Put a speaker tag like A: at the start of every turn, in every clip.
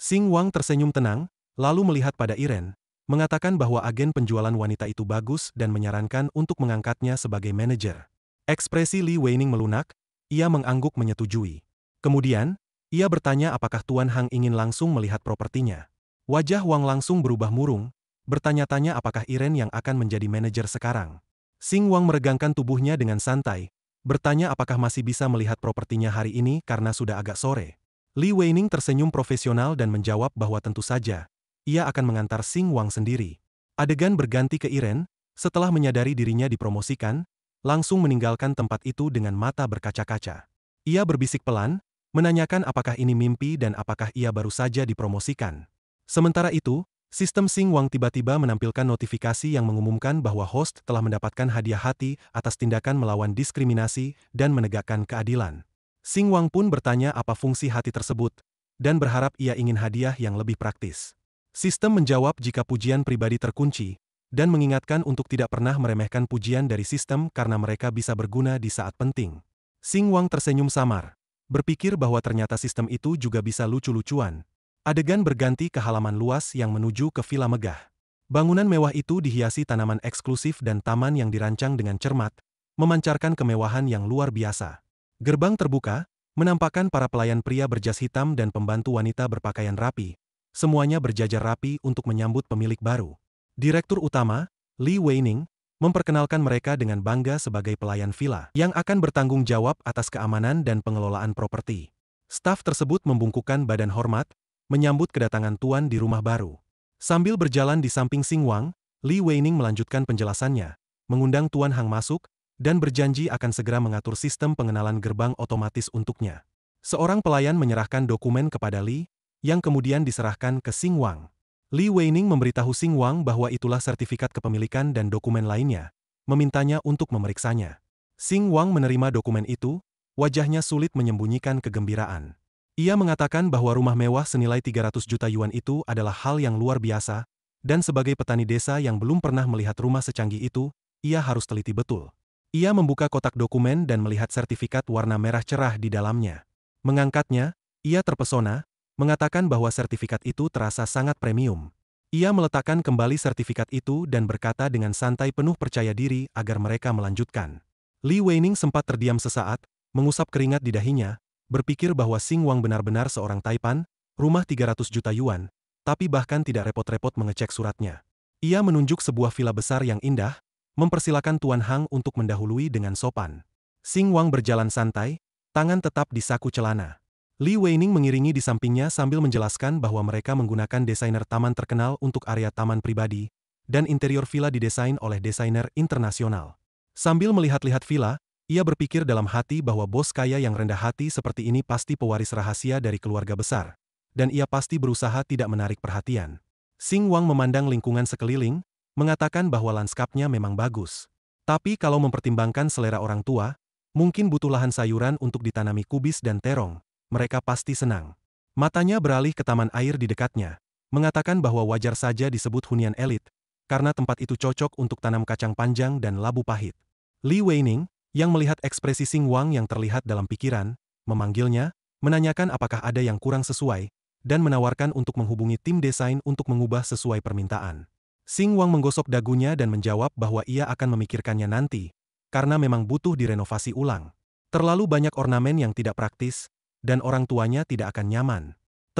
A: Xing Wang tersenyum tenang, lalu melihat pada Iren, mengatakan bahwa agen penjualan wanita itu bagus dan menyarankan untuk mengangkatnya sebagai manajer. Ekspresi Li Weining melunak, ia mengangguk menyetujui. Kemudian, ia bertanya apakah Tuan Hang ingin langsung melihat propertinya. Wajah Wang langsung berubah murung, bertanya-tanya apakah Iren yang akan menjadi manajer sekarang. Xing Wang meregangkan tubuhnya dengan santai, bertanya apakah masih bisa melihat propertinya hari ini karena sudah agak sore. Li Weining tersenyum profesional dan menjawab bahwa tentu saja, ia akan mengantar Xing Wang sendiri. Adegan berganti ke Iren, setelah menyadari dirinya dipromosikan, langsung meninggalkan tempat itu dengan mata berkaca-kaca. Ia berbisik pelan, menanyakan apakah ini mimpi dan apakah ia baru saja dipromosikan. Sementara itu, sistem Xing Wang tiba-tiba menampilkan notifikasi yang mengumumkan bahwa host telah mendapatkan hadiah hati atas tindakan melawan diskriminasi dan menegakkan keadilan. Xing Wang pun bertanya apa fungsi hati tersebut, dan berharap ia ingin hadiah yang lebih praktis. Sistem menjawab jika pujian pribadi terkunci, dan mengingatkan untuk tidak pernah meremehkan pujian dari sistem karena mereka bisa berguna di saat penting. Xing Wang tersenyum samar, berpikir bahwa ternyata sistem itu juga bisa lucu-lucuan. Adegan berganti ke halaman luas yang menuju ke villa megah. Bangunan mewah itu dihiasi tanaman eksklusif dan taman yang dirancang dengan cermat, memancarkan kemewahan yang luar biasa. Gerbang terbuka, menampakkan para pelayan pria berjas hitam dan pembantu wanita berpakaian rapi. Semuanya berjajar rapi untuk menyambut pemilik baru. Direktur utama, Li Weining, memperkenalkan mereka dengan bangga sebagai pelayan villa yang akan bertanggung jawab atas keamanan dan pengelolaan properti. Staf tersebut membungkukkan badan hormat, menyambut kedatangan tuan di rumah baru. Sambil berjalan di samping Xing Wang, Li Weining melanjutkan penjelasannya, mengundang Tuan Hang masuk, dan berjanji akan segera mengatur sistem pengenalan gerbang otomatis untuknya. Seorang pelayan menyerahkan dokumen kepada Li, yang kemudian diserahkan ke Xing Wang. Li Weining memberitahu Xing Wang bahwa itulah sertifikat kepemilikan dan dokumen lainnya, memintanya untuk memeriksanya. Xing Wang menerima dokumen itu, wajahnya sulit menyembunyikan kegembiraan. Ia mengatakan bahwa rumah mewah senilai 300 juta yuan itu adalah hal yang luar biasa, dan sebagai petani desa yang belum pernah melihat rumah secanggih itu, ia harus teliti betul. Ia membuka kotak dokumen dan melihat sertifikat warna merah cerah di dalamnya. Mengangkatnya, ia terpesona, mengatakan bahwa sertifikat itu terasa sangat premium. Ia meletakkan kembali sertifikat itu dan berkata dengan santai penuh percaya diri agar mereka melanjutkan. Li Weining sempat terdiam sesaat, mengusap keringat di dahinya, berpikir bahwa Xing Wang benar-benar seorang taipan, rumah 300 juta yuan, tapi bahkan tidak repot-repot mengecek suratnya. Ia menunjuk sebuah villa besar yang indah, mempersilakan Tuan Hang untuk mendahului dengan sopan. Xing Wang berjalan santai, tangan tetap di saku celana. Li Weining mengiringi di sampingnya sambil menjelaskan bahwa mereka menggunakan desainer taman terkenal untuk area taman pribadi, dan interior villa didesain oleh desainer internasional. Sambil melihat-lihat villa, ia berpikir dalam hati bahwa bos kaya yang rendah hati seperti ini pasti pewaris rahasia dari keluarga besar, dan ia pasti berusaha tidak menarik perhatian. Xing Wang memandang lingkungan sekeliling, mengatakan bahwa lanskapnya memang bagus. Tapi kalau mempertimbangkan selera orang tua, mungkin butuh lahan sayuran untuk ditanami kubis dan terong, mereka pasti senang. Matanya beralih ke taman air di dekatnya, mengatakan bahwa wajar saja disebut hunian elit, karena tempat itu cocok untuk tanam kacang panjang dan labu pahit. Li Weining, yang melihat ekspresi Xing Wang yang terlihat dalam pikiran, memanggilnya, menanyakan apakah ada yang kurang sesuai, dan menawarkan untuk menghubungi tim desain untuk mengubah sesuai permintaan. Xing Wang menggosok dagunya dan menjawab bahwa ia akan memikirkannya nanti, karena memang butuh direnovasi ulang. Terlalu banyak ornamen yang tidak praktis, dan orang tuanya tidak akan nyaman.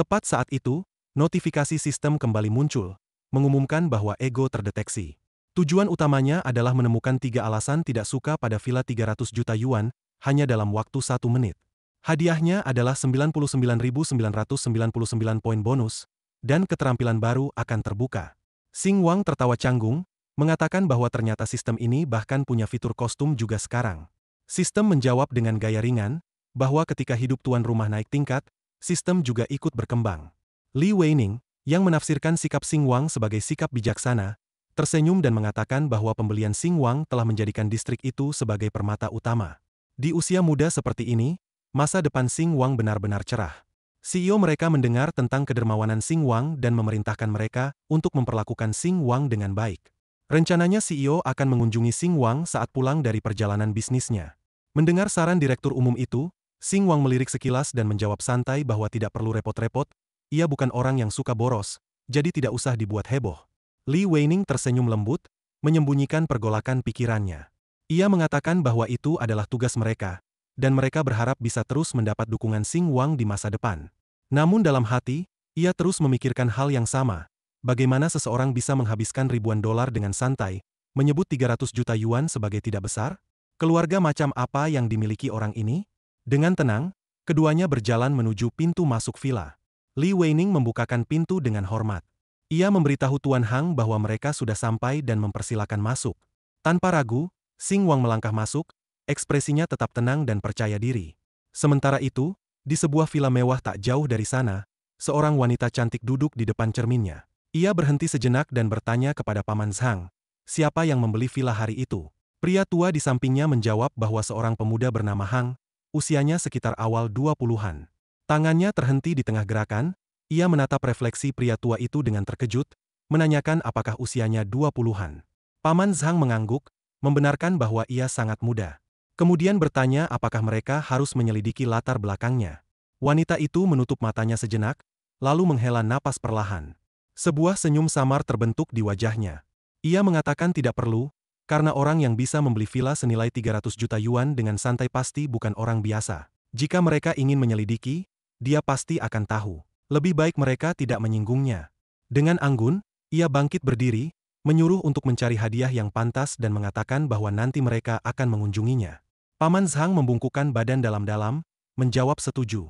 A: Tepat saat itu, notifikasi sistem kembali muncul, mengumumkan bahwa ego terdeteksi. Tujuan utamanya adalah menemukan 3 alasan tidak suka pada villa 300 juta yuan, hanya dalam waktu 1 menit. Hadiahnya adalah 99.999 poin bonus, dan keterampilan baru akan terbuka. Xing Wang tertawa canggung, mengatakan bahwa ternyata sistem ini bahkan punya fitur kostum juga sekarang. Sistem menjawab dengan gaya ringan, bahwa ketika hidup tuan rumah naik tingkat, sistem juga ikut berkembang. Li Weining, yang menafsirkan sikap Xing Wang sebagai sikap bijaksana, tersenyum dan mengatakan bahwa pembelian Xing Wang telah menjadikan distrik itu sebagai permata utama. Di usia muda seperti ini, masa depan Xing Wang benar-benar cerah. CEO mereka mendengar tentang kedermawanan Xing Wang dan memerintahkan mereka untuk memperlakukan Xing Wang dengan baik. Rencananya CEO akan mengunjungi Xing Wang saat pulang dari perjalanan bisnisnya. Mendengar saran direktur umum itu, Xing Wang melirik sekilas dan menjawab santai bahwa tidak perlu repot-repot, ia bukan orang yang suka boros, jadi tidak usah dibuat heboh. Li Weining tersenyum lembut, menyembunyikan pergolakan pikirannya. Ia mengatakan bahwa itu adalah tugas mereka, dan mereka berharap bisa terus mendapat dukungan Xing Wang di masa depan. Namun dalam hati, ia terus memikirkan hal yang sama. Bagaimana seseorang bisa menghabiskan ribuan dolar dengan santai, menyebut 300 juta yuan sebagai tidak besar? Keluarga macam apa yang dimiliki orang ini? Dengan tenang, keduanya berjalan menuju pintu masuk villa. Li Weining membukakan pintu dengan hormat. Ia memberitahu Tuan Hang bahwa mereka sudah sampai dan mempersilakan masuk. Tanpa ragu, Xing Wang melangkah masuk, ekspresinya tetap tenang dan percaya diri. Sementara itu, di sebuah villa mewah tak jauh dari sana, seorang wanita cantik duduk di depan cerminnya. Ia berhenti sejenak dan bertanya kepada Paman Zhang, siapa yang membeli villa hari itu? Pria tua di sampingnya menjawab bahwa seorang pemuda bernama Hang, usianya sekitar awal 20-an. Tangannya terhenti di tengah gerakan, ia menatap refleksi pria tua itu dengan terkejut, menanyakan apakah usianya 20-an. Paman Zhang mengangguk, membenarkan bahwa ia sangat muda. Kemudian bertanya apakah mereka harus menyelidiki latar belakangnya. Wanita itu menutup matanya sejenak, lalu menghela napas perlahan. Sebuah senyum samar terbentuk di wajahnya. Ia mengatakan tidak perlu, karena orang yang bisa membeli villa senilai 300 juta yuan dengan santai pasti bukan orang biasa. Jika mereka ingin menyelidiki, dia pasti akan tahu. Lebih baik mereka tidak menyinggungnya. Dengan anggun, ia bangkit berdiri, menyuruh untuk mencari hadiah yang pantas dan mengatakan bahwa nanti mereka akan mengunjunginya. Paman Zhang membungkukkan badan dalam-dalam, menjawab setuju.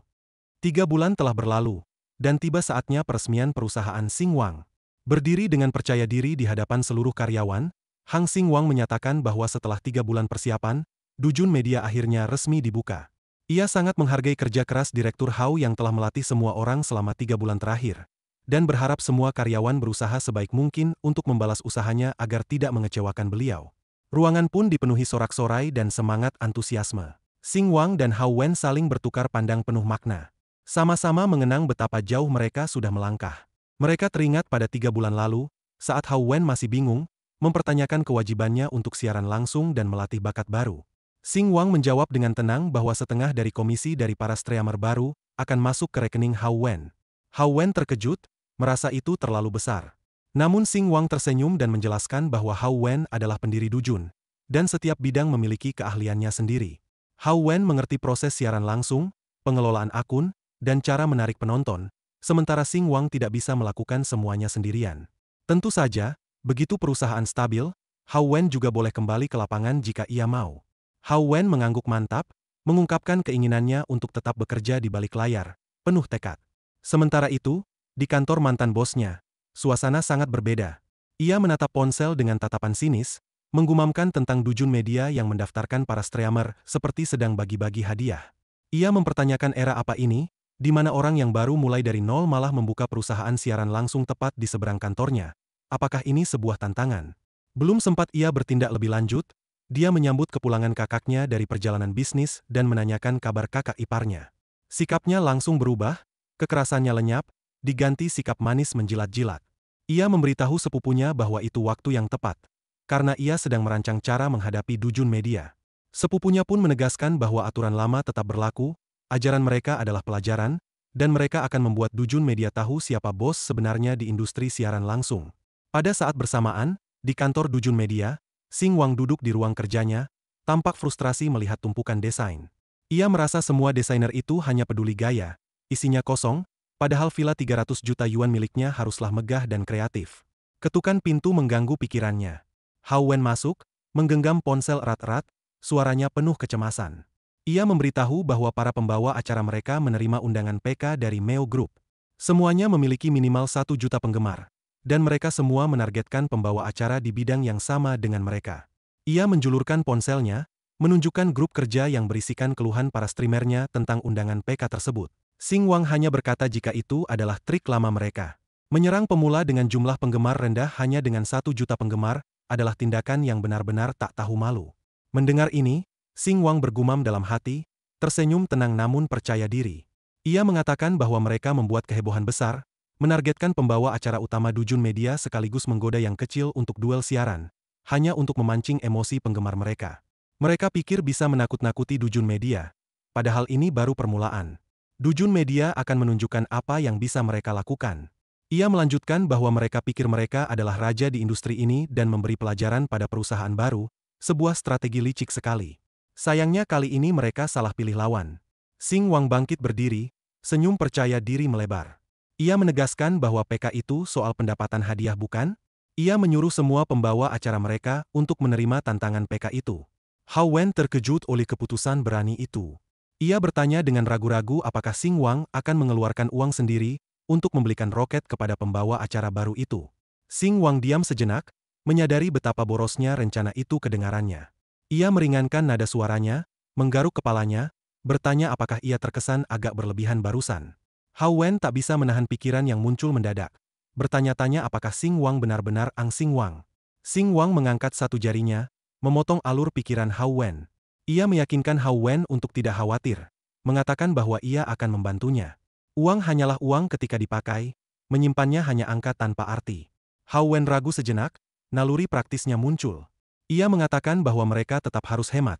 A: 3 bulan telah berlalu, dan tiba saatnya peresmian perusahaan Xing Wang. Berdiri dengan percaya diri di hadapan seluruh karyawan, Hang Xing Wang menyatakan bahwa setelah 3 bulan persiapan, Dujun Media akhirnya resmi dibuka. Ia sangat menghargai kerja keras Direktur Hao yang telah melatih semua orang selama 3 bulan terakhir, dan berharap semua karyawan berusaha sebaik mungkin untuk membalas usahanya agar tidak mengecewakan beliau. Ruangan pun dipenuhi sorak-sorai dan semangat antusiasme. Xing Wang dan Hao Wen saling bertukar pandang penuh makna. Sama-sama mengenang betapa jauh mereka sudah melangkah. Mereka teringat pada 3 bulan lalu, saat Hao Wen masih bingung, mempertanyakan kewajibannya untuk siaran langsung dan melatih bakat baru. Xing Wang menjawab dengan tenang bahwa setengah dari komisi dari para streamer baru akan masuk ke rekening Hao Wen. Hao Wen terkejut, merasa itu terlalu besar. Namun Xing Wang tersenyum dan menjelaskan bahwa Hao Wen adalah pendiri Dujun, dan setiap bidang memiliki keahliannya sendiri. Hao Wen mengerti proses siaran langsung, pengelolaan akun, dan cara menarik penonton, sementara Xing Wang tidak bisa melakukan semuanya sendirian. Tentu saja, begitu perusahaan stabil, Hao Wen juga boleh kembali ke lapangan jika ia mau. Hao Wen mengangguk mantap, mengungkapkan keinginannya untuk tetap bekerja di balik layar, penuh tekad. Sementara itu, di kantor mantan bosnya, suasana sangat berbeda. Ia menatap ponsel dengan tatapan sinis, menggumamkan tentang Dujun Media yang mendaftarkan para streamer seperti sedang bagi-bagi hadiah. Ia mempertanyakan era apa ini, di mana orang yang baru mulai dari nol malah membuka perusahaan siaran langsung tepat di seberang kantornya. Apakah ini sebuah tantangan? Belum sempat ia bertindak lebih lanjut, dia menyambut kepulangan kakaknya dari perjalanan bisnis dan menanyakan kabar kakak iparnya. Sikapnya langsung berubah, kekerasannya lenyap, diganti sikap manis menjilat-jilat. Ia memberitahu sepupunya bahwa itu waktu yang tepat, karena ia sedang merancang cara menghadapi Dujun Media. Sepupunya pun menegaskan bahwa aturan lama tetap berlaku, ajaran mereka adalah pelajaran, dan mereka akan membuat Dujun Media tahu siapa bos sebenarnya di industri siaran langsung. Pada saat bersamaan, di kantor Dujun Media, Xing Wang duduk di ruang kerjanya, tampak frustrasi melihat tumpukan desain. Ia merasa semua desainer itu hanya peduli gaya, isinya kosong, padahal villa 300 juta yuan miliknya haruslah megah dan kreatif. Ketukan pintu mengganggu pikirannya. Hao Wen masuk, menggenggam ponsel erat-erat, suaranya penuh kecemasan. Ia memberitahu bahwa para pembawa acara mereka menerima undangan PK dari Meo Group. Semuanya memiliki minimal 1 juta penggemar. Dan mereka semua menargetkan pembawa acara di bidang yang sama dengan mereka. Ia menjulurkan ponselnya, menunjukkan grup kerja yang berisikan keluhan para streamernya tentang undangan PK tersebut. Xing Wang hanya berkata jika itu adalah trik lama mereka. Menyerang pemula dengan jumlah penggemar rendah hanya dengan 1 juta penggemar adalah tindakan yang benar-benar tak tahu malu. Mendengar ini, Xing Wang bergumam dalam hati, tersenyum tenang namun percaya diri. Ia mengatakan bahwa mereka membuat kehebohan besar, menargetkan pembawa acara utama Dujun Media sekaligus menggoda yang kecil untuk duel siaran, hanya untuk memancing emosi penggemar mereka. Mereka pikir bisa menakut-nakuti Dujun Media, padahal ini baru permulaan. Dujun Media akan menunjukkan apa yang bisa mereka lakukan. Ia melanjutkan bahwa mereka pikir mereka adalah raja di industri ini dan memberi pelajaran pada perusahaan baru, sebuah strategi licik sekali. Sayangnya kali ini mereka salah pilih lawan. Xing Wang bangkit berdiri, senyum percaya diri melebar. Ia menegaskan bahwa PK itu soal pendapatan hadiah bukan? Ia menyuruh semua pembawa acara mereka untuk menerima tantangan PK itu. Hao Wen terkejut oleh keputusan berani itu. Ia bertanya dengan ragu-ragu apakah Xing Wang akan mengeluarkan uang sendiri untuk membelikan roket kepada pembawa acara baru itu. Xing Wang diam sejenak, menyadari betapa borosnya rencana itu kedengarannya. Ia meringankan nada suaranya, menggaruk kepalanya, bertanya apakah ia terkesan agak berlebihan barusan. Hao Wen tak bisa menahan pikiran yang muncul mendadak. Bertanya-tanya apakah Xing Wang benar-benar Ang Xing Wang. Xing Wang mengangkat satu jarinya, memotong alur pikiran Hao Wen. Ia meyakinkan Hao Wen untuk tidak khawatir, mengatakan bahwa ia akan membantunya. Uang hanyalah uang ketika dipakai, menyimpannya hanya angka tanpa arti. Hao Wen ragu sejenak, naluri praktisnya muncul. Ia mengatakan bahwa mereka tetap harus hemat,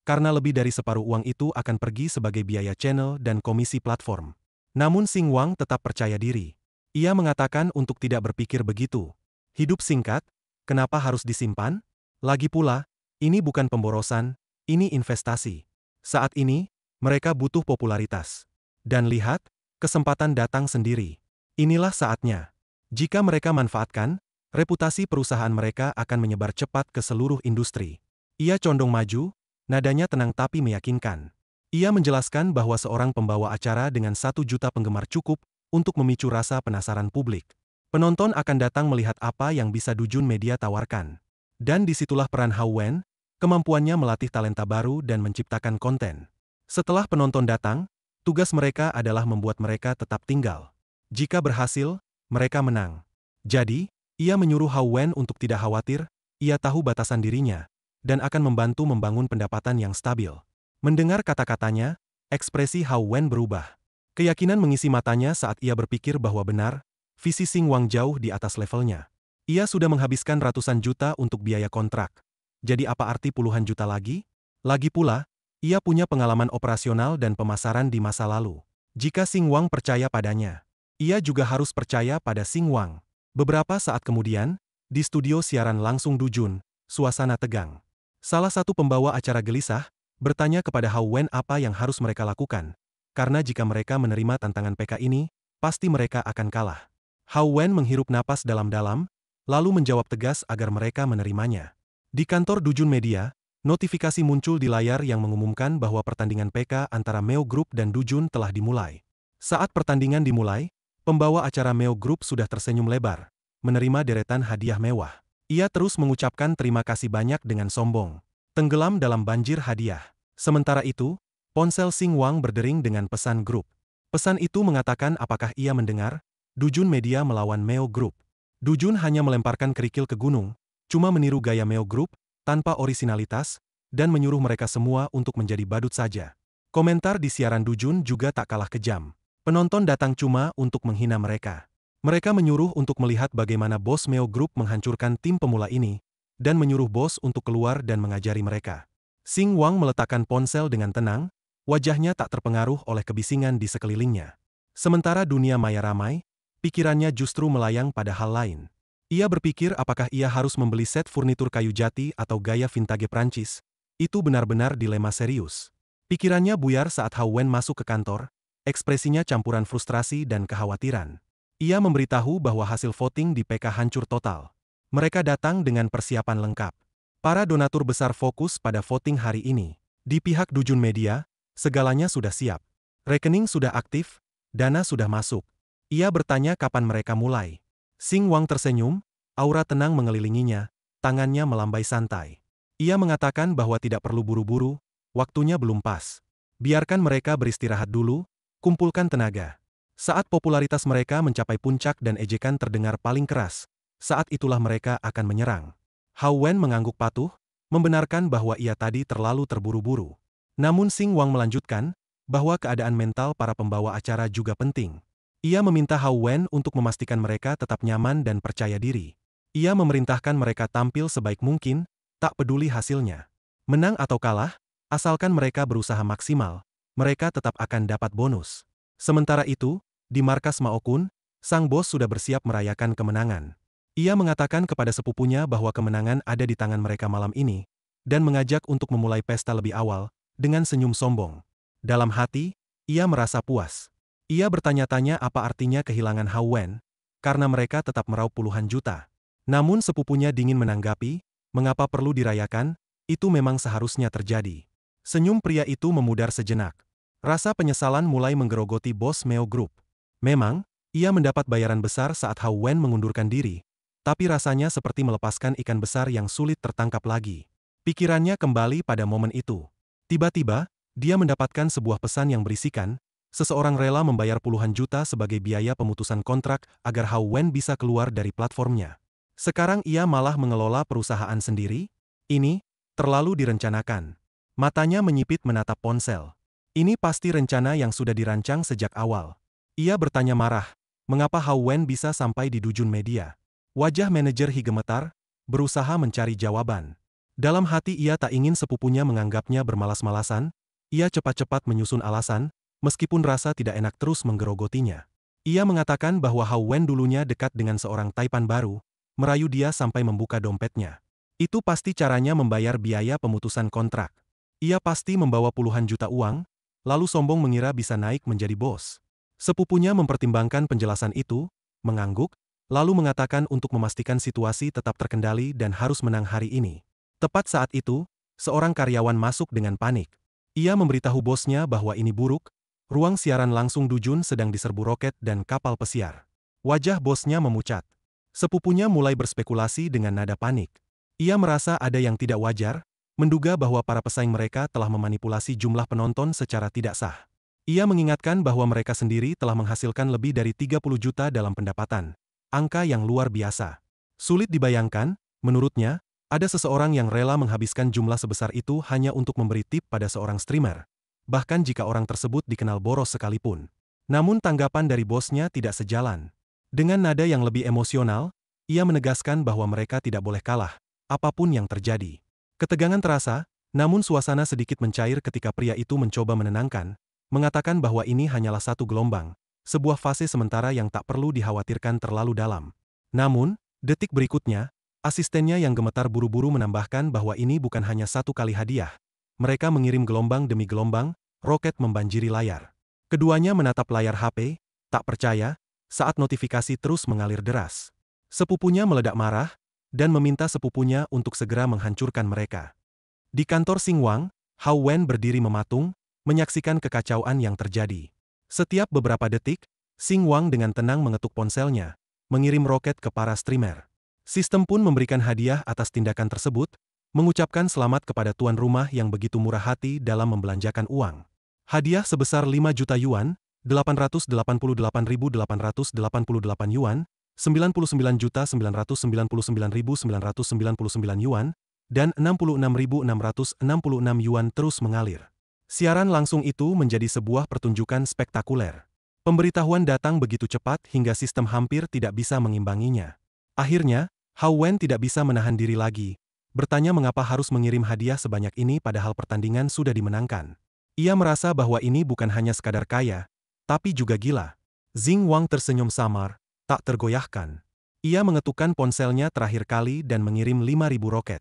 A: karena lebih dari separuh uang itu akan pergi sebagai biaya channel dan komisi platform. Namun Xing Wang tetap percaya diri. Ia mengatakan untuk tidak berpikir begitu. Hidup singkat, kenapa harus disimpan? Lagi pula, ini bukan pemborosan, ini investasi. Saat ini, mereka butuh popularitas. Dan lihat, kesempatan datang sendiri. Inilah saatnya. Jika mereka manfaatkan, reputasi perusahaan mereka akan menyebar cepat ke seluruh industri. Ia condong maju, nadanya tenang tapi meyakinkan. Ia menjelaskan bahwa seorang pembawa acara dengan 1 juta penggemar cukup untuk memicu rasa penasaran publik. Penonton akan datang melihat apa yang bisa Dujun Media tawarkan. Dan disitulah peran Hao Wen, kemampuannya melatih talenta baru dan menciptakan konten. Setelah penonton datang, tugas mereka adalah membuat mereka tetap tinggal. Jika berhasil, mereka menang. Jadi, ia menyuruh Hao Wen untuk tidak khawatir, ia tahu batasan dirinya, dan akan membantu membangun pendapatan yang stabil. Mendengar kata-katanya, ekspresi Hao Wen berubah. Keyakinan mengisi matanya saat ia berpikir bahwa benar, visi Xing Wang jauh di atas levelnya. Ia sudah menghabiskan ratusan juta untuk biaya kontrak. Jadi apa arti puluhan juta lagi? Lagi pula, ia punya pengalaman operasional dan pemasaran di masa lalu. Jika Xing Wang percaya padanya, ia juga harus percaya pada Xing Wang. Beberapa saat kemudian, di studio siaran langsung Dujun, suasana tegang. Salah satu pembawa acara gelisah, bertanya kepada Hao Wen apa yang harus mereka lakukan. Karena jika mereka menerima tantangan PK ini, pasti mereka akan kalah. Hao Wen menghirup napas dalam-dalam, lalu menjawab tegas agar mereka menerimanya. Di kantor Dujun Media, notifikasi muncul di layar yang mengumumkan bahwa pertandingan PK antara Meo Group dan Dujun telah dimulai. Saat pertandingan dimulai, pembawa acara Meo Group sudah tersenyum lebar, menerima deretan hadiah mewah. Ia terus mengucapkan terima kasih banyak dengan sombong, tenggelam dalam banjir hadiah. Sementara itu, ponsel Xing Wang berdering dengan pesan grup. Pesan itu mengatakan apakah ia mendengar, Dujun Media melawan Meo Group. Dujun hanya melemparkan kerikil ke gunung, cuma meniru gaya Meo Group, tanpa orisinalitas, dan menyuruh mereka semua untuk menjadi badut saja. Komentar di siaran Dujun juga tak kalah kejam. Penonton datang cuma untuk menghina mereka. Mereka menyuruh untuk melihat bagaimana bos Meo Group menghancurkan tim pemula ini, dan menyuruh bos untuk keluar dan mengajari mereka. Xing Wang meletakkan ponsel dengan tenang, wajahnya tak terpengaruh oleh kebisingan di sekelilingnya. Sementara dunia maya ramai, pikirannya justru melayang pada hal lain. Ia berpikir apakah ia harus membeli set furnitur kayu jati atau gaya vintage Prancis. Itu benar-benar dilema serius. Pikirannya buyar saat Hao Wen masuk ke kantor, ekspresinya campuran frustrasi dan kekhawatiran. Ia memberitahu bahwa hasil voting di PK hancur total. Mereka datang dengan persiapan lengkap. Para donatur besar fokus pada voting hari ini. Di pihak Dujun Media, segalanya sudah siap. Rekening sudah aktif, dana sudah masuk. Ia bertanya kapan mereka mulai. Xing Wang tersenyum, aura tenang mengelilinginya, tangannya melambai santai. Ia mengatakan bahwa tidak perlu buru-buru, waktunya belum pas. Biarkan mereka beristirahat dulu, kumpulkan tenaga. Saat popularitas mereka mencapai puncak dan ejekan terdengar paling keras, saat itulah mereka akan menyerang. Hao Wen mengangguk patuh, membenarkan bahwa ia tadi terlalu terburu-buru. Namun Xing Wang melanjutkan, bahwa keadaan mental para pembawa acara juga penting. Ia meminta Hao Wen untuk memastikan mereka tetap nyaman dan percaya diri. Ia memerintahkan mereka tampil sebaik mungkin, tak peduli hasilnya. Menang atau kalah, asalkan mereka berusaha maksimal, mereka tetap akan dapat bonus. Sementara itu, di markas Mao Kun, sang bos sudah bersiap merayakan kemenangan. Ia mengatakan kepada sepupunya bahwa kemenangan ada di tangan mereka malam ini, dan mengajak untuk memulai pesta lebih awal, dengan senyum sombong. Dalam hati, ia merasa puas. Ia bertanya-tanya apa artinya kehilangan Hao Wen, karena mereka tetap meraup puluhan juta. Namun sepupunya dingin menanggapi, mengapa perlu dirayakan, itu memang seharusnya terjadi. Senyum pria itu memudar sejenak. Rasa penyesalan mulai menggerogoti bos Meo Group. Memang, ia mendapat bayaran besar saat Hao Wen mengundurkan diri, tapi rasanya seperti melepaskan ikan besar yang sulit tertangkap lagi. Pikirannya kembali pada momen itu. Tiba-tiba, dia mendapatkan sebuah pesan yang berisikan, seseorang rela membayar puluhan juta sebagai biaya pemutusan kontrak agar Hao Wen bisa keluar dari platformnya. Sekarang ia malah mengelola perusahaan sendiri? Ini terlalu direncanakan. Matanya menyipit menatap ponsel. Ini pasti rencana yang sudah dirancang sejak awal. Ia bertanya marah, mengapa Hao Wen bisa sampai di dujun media? Wajah manajer He gemetar, berusaha mencari jawaban. Dalam hati ia tak ingin sepupunya menganggapnya bermalas-malasan, ia cepat-cepat menyusun alasan, meskipun rasa tidak enak terus menggerogotinya. Ia mengatakan bahwa Hao Wen dulunya dekat dengan seorang taipan baru, merayu dia sampai membuka dompetnya. Itu pasti caranya membayar biaya pemutusan kontrak. Ia pasti membawa puluhan juta uang, lalu sombong mengira bisa naik menjadi bos. Sepupunya mempertimbangkan penjelasan itu, mengangguk, lalu mengatakan untuk memastikan situasi tetap terkendali dan harus menang hari ini. Tepat saat itu, seorang karyawan masuk dengan panik. Ia memberitahu bosnya bahwa ini buruk, ruang siaran langsung dujun sedang diserbu roket dan kapal pesiar. Wajah bosnya memucat. Sepupunya mulai berspekulasi dengan nada panik. Ia merasa ada yang tidak wajar, menduga bahwa para pesaing mereka telah memanipulasi jumlah penonton secara tidak sah. Ia mengingatkan bahwa mereka sendiri telah menghasilkan lebih dari 30 juta dalam pendapatan, angka yang luar biasa. Sulit dibayangkan, menurutnya, ada seseorang yang rela menghabiskan jumlah sebesar itu hanya untuk memberi tip pada seorang streamer, bahkan jika orang tersebut dikenal boros sekalipun. Namun tanggapan dari bosnya tidak sejalan. Dengan nada yang lebih emosional, ia menegaskan bahwa mereka tidak boleh kalah, apapun yang terjadi. Ketegangan terasa, namun suasana sedikit mencair ketika pria itu mencoba menenangkan, mengatakan bahwa ini hanyalah satu gelombang, sebuah fase sementara yang tak perlu dikhawatirkan terlalu dalam. Namun, detik berikutnya, asistennya yang gemetar buru-buru menambahkan bahwa ini bukan hanya satu kali hadiah. Mereka mengirim gelombang demi gelombang, roket membanjiri layar. Keduanya menatap layar HP, tak percaya, saat notifikasi terus mengalir deras. Sepupunya meledak marah, dan meminta sepupunya untuk segera menghancurkan mereka. Di kantor Xinguang, Hao Wen berdiri mematung, menyaksikan kekacauan yang terjadi. Setiap beberapa detik, Xinguang dengan tenang mengetuk ponselnya, mengirim roket ke para streamer. Sistem pun memberikan hadiah atas tindakan tersebut, mengucapkan selamat kepada tuan rumah yang begitu murah hati dalam membelanjakan uang. Hadiah sebesar 5 juta yuan, 888.888 yuan, 99.999.999 yuan, dan 66.666 yuan terus mengalir. Siaran langsung itu menjadi sebuah pertunjukan spektakuler. Pemberitahuan datang begitu cepat hingga sistem hampir tidak bisa mengimbanginya. Akhirnya, Hao Wen tidak bisa menahan diri lagi, bertanya mengapa harus mengirim hadiah sebanyak ini padahal pertandingan sudah dimenangkan. Ia merasa bahwa ini bukan hanya sekadar kaya, tapi juga gila. Xinguang tersenyum samar, tak tergoyahkan. Ia mengetukkan ponselnya terakhir kali dan mengirim 5.000 roket.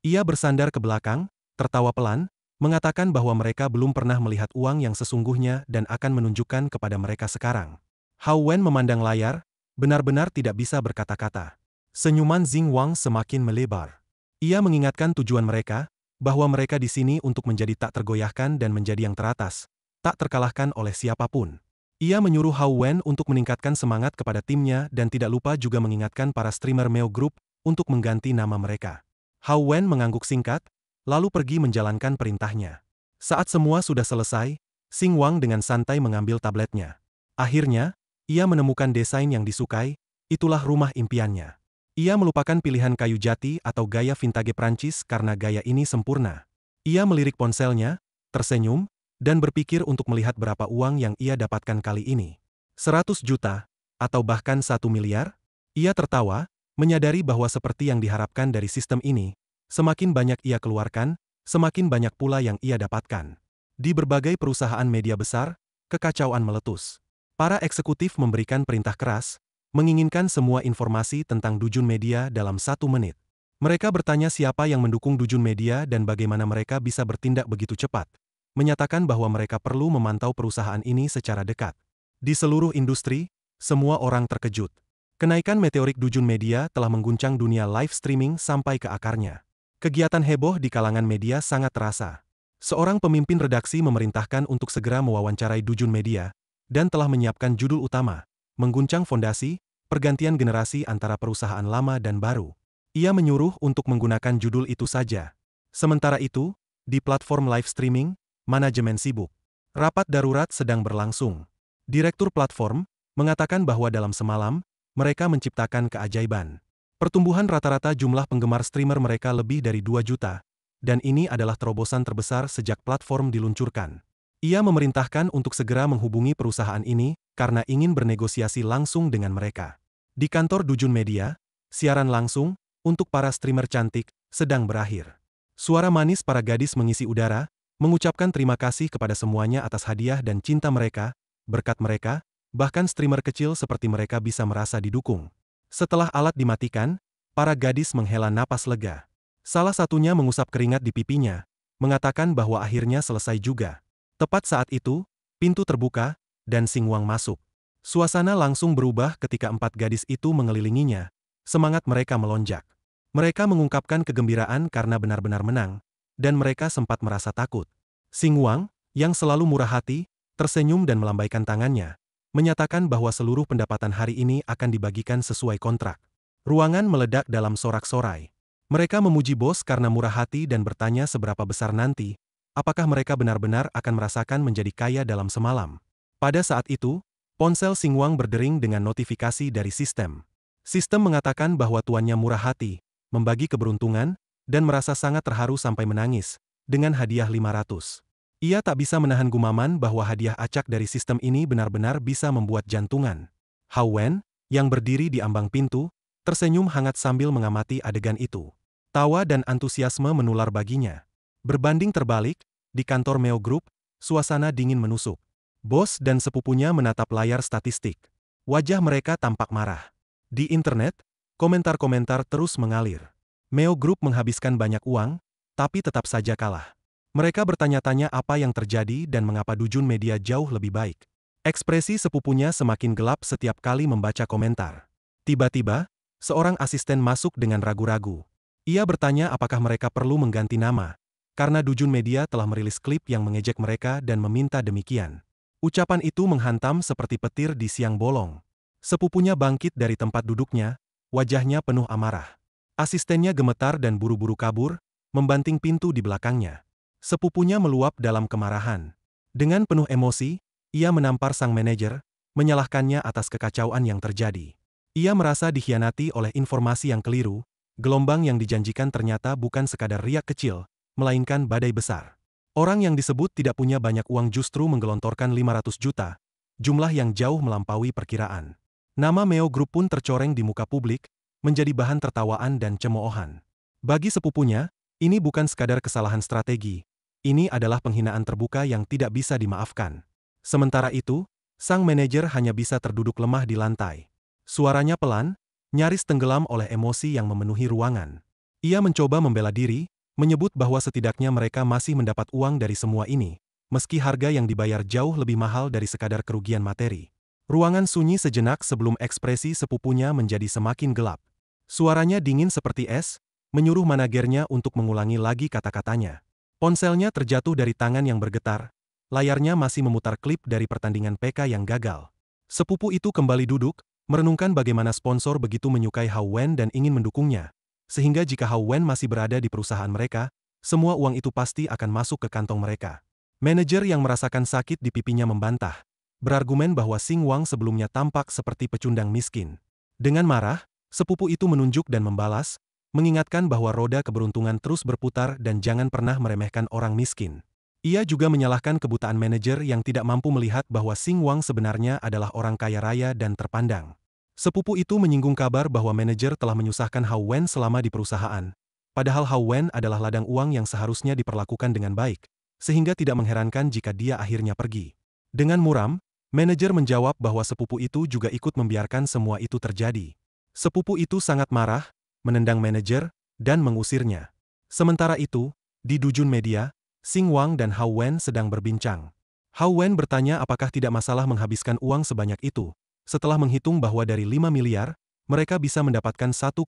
A: Ia bersandar ke belakang, tertawa pelan, mengatakan bahwa mereka belum pernah melihat uang yang sesungguhnya dan akan menunjukkan kepada mereka sekarang. Hao Wen memandang layar, benar-benar tidak bisa berkata-kata. Senyuman Xinguang semakin melebar. Ia mengingatkan tujuan mereka, bahwa mereka di sini untuk menjadi tak tergoyahkan dan menjadi yang teratas, tak terkalahkan oleh siapapun. Ia menyuruh Hao Wen untuk meningkatkan semangat kepada timnya dan tidak lupa juga mengingatkan para streamer Meo Group untuk mengganti nama mereka. Hao Wen mengangguk singkat, lalu pergi menjalankan perintahnya. Saat semua sudah selesai, Xinguang dengan santai mengambil tabletnya. Akhirnya, ia menemukan desain yang disukai, itulah rumah impiannya. Ia melupakan pilihan kayu jati atau gaya vintage Prancis karena gaya ini sempurna. Ia melirik ponselnya, tersenyum, dan berpikir untuk melihat berapa uang yang ia dapatkan kali ini. 100 juta, atau bahkan 1 miliar? Ia tertawa, menyadari bahwa seperti yang diharapkan dari sistem ini, semakin banyak ia keluarkan, semakin banyak pula yang ia dapatkan. Di berbagai perusahaan media besar, kekacauan meletus. Para eksekutif memberikan perintah keras, menginginkan semua informasi tentang Dujun Media dalam 1 menit. Mereka bertanya siapa yang mendukung Dujun Media dan bagaimana mereka bisa bertindak begitu cepat, menyatakan bahwa mereka perlu memantau perusahaan ini secara dekat. Di seluruh industri, semua orang terkejut. Kenaikan meteorik Dujun Media telah mengguncang dunia live streaming sampai ke akarnya. Kegiatan heboh di kalangan media sangat terasa. Seorang pemimpin redaksi memerintahkan untuk segera mewawancarai Dujun Media, dan telah menyiapkan judul utama, mengguncang fondasi, pergantian generasi antara perusahaan lama dan baru. Ia menyuruh untuk menggunakan judul itu saja. Sementara itu, di platform live streaming, manajemen sibuk. Rapat darurat sedang berlangsung. Direktur platform mengatakan bahwa dalam semalam, mereka menciptakan keajaiban. Pertumbuhan rata-rata jumlah penggemar streamer mereka lebih dari 2 juta, dan ini adalah terobosan terbesar sejak platform diluncurkan. Ia memerintahkan untuk segera menghubungi perusahaan ini karena ingin bernegosiasi langsung dengan mereka. Di kantor Dujun Media, siaran langsung untuk para streamer cantik sedang berakhir. Suara manis para gadis mengisi udara, mengucapkan terima kasih kepada semuanya atas hadiah dan cinta mereka. Berkat mereka, bahkan streamer kecil seperti mereka bisa merasa didukung. Setelah alat dimatikan, para gadis menghela napas lega. Salah satunya mengusap keringat di pipinya, mengatakan bahwa akhirnya selesai juga. Tepat saat itu, pintu terbuka, dan Xingwang masuk. Suasana langsung berubah ketika 4 gadis itu mengelilinginya. Semangat mereka melonjak. Mereka mengungkapkan kegembiraan karena benar-benar menang, dan mereka sempat merasa takut. Xingwang, yang selalu murah hati, tersenyum dan melambaikan tangannya, menyatakan bahwa seluruh pendapatan hari ini akan dibagikan sesuai kontrak. Ruangan meledak dalam sorak-sorai. Mereka memuji bos karena murah hati dan bertanya seberapa besar nanti, apakah mereka benar-benar akan merasakan menjadi kaya dalam semalam. Pada saat itu, ponsel Xingwang berdering dengan notifikasi dari sistem. Sistem mengatakan bahwa tuannya murah hati, membagi keberuntungan, dan merasa sangat terharu sampai menangis, dengan hadiah 500. Ia tak bisa menahan gumaman bahwa hadiah acak dari sistem ini benar-benar bisa membuat jantungan. Hao Wen, yang berdiri di ambang pintu, tersenyum hangat sambil mengamati adegan itu. Tawa dan antusiasme menular baginya. Berbanding terbalik, di kantor Meo Group, suasana dingin menusuk. Bos dan sepupunya menatap layar statistik. Wajah mereka tampak marah. Di internet, komentar-komentar terus mengalir. Meo Group menghabiskan banyak uang, tapi tetap saja kalah. Mereka bertanya-tanya apa yang terjadi dan mengapa Dujun Media jauh lebih baik. Ekspresi sepupunya semakin gelap setiap kali membaca komentar. Tiba-tiba, seorang asisten masuk dengan ragu-ragu. Ia bertanya apakah mereka perlu mengganti nama, karena Dujun Media telah merilis klip yang mengejek mereka dan meminta demikian. Ucapan itu menghantam seperti petir di siang bolong. Sepupunya bangkit dari tempat duduknya, wajahnya penuh amarah. Asistennya gemetar dan buru-buru kabur, membanting pintu di belakangnya. Sepupunya meluap dalam kemarahan. Dengan penuh emosi, ia menampar sang manajer, menyalahkannya atas kekacauan yang terjadi. Ia merasa dikhianati oleh informasi yang keliru, gelombang yang dijanjikan ternyata bukan sekadar riak kecil, melainkan badai besar. Orang yang disebut tidak punya banyak uang justru menggelontorkan 500 juta, jumlah yang jauh melampaui perkiraan. Nama Meo Group pun tercoreng di muka publik, menjadi bahan tertawaan dan cemoohan. Bagi sepupunya, ini bukan sekadar kesalahan strategi, ini adalah penghinaan terbuka yang tidak bisa dimaafkan. Sementara itu, sang manajer hanya bisa terduduk lemah di lantai. Suaranya pelan, nyaris tenggelam oleh emosi yang memenuhi ruangan. Ia mencoba membela diri, menyebut bahwa setidaknya mereka masih mendapat uang dari semua ini, meski harga yang dibayar jauh lebih mahal dari sekadar kerugian materi. Ruangan sunyi sejenak sebelum ekspresi sepupunya menjadi semakin gelap. Suaranya dingin seperti es, menyuruh managernya untuk mengulangi lagi kata-katanya. Ponselnya terjatuh dari tangan yang bergetar, layarnya masih memutar klip dari pertandingan PK yang gagal. Sepupu itu kembali duduk, merenungkan bagaimana sponsor begitu menyukai Hao Wen dan ingin mendukungnya, sehingga jika Hao Wen masih berada di perusahaan mereka, semua uang itu pasti akan masuk ke kantong mereka. Manajer yang merasakan sakit di pipinya membantah, berargumen bahwa Xingwang sebelumnya tampak seperti pecundang miskin. Dengan marah, sepupu itu menunjuk dan membalas, mengingatkan bahwa roda keberuntungan terus berputar dan jangan pernah meremehkan orang miskin. Ia juga menyalahkan kebutaan manajer yang tidak mampu melihat bahwa Xingwang sebenarnya adalah orang kaya raya dan terpandang. Sepupu itu menyinggung kabar bahwa manajer telah menyusahkan Hao Wen selama di perusahaan, padahal Hao Wen adalah ladang uang yang seharusnya diperlakukan dengan baik, sehingga tidak mengherankan jika dia akhirnya pergi. Dengan muram, Manajer menjawab bahwa sepupu itu juga ikut membiarkan semua itu terjadi. Sepupu itu sangat marah, menendang manajer, dan mengusirnya. Sementara itu, di Dujun Media, Xing Wang dan Hao Wen sedang berbincang. Hao Wen bertanya apakah tidak masalah menghabiskan uang sebanyak itu. Setelah menghitung bahwa dari 5 miliar, mereka bisa mendapatkan 1,8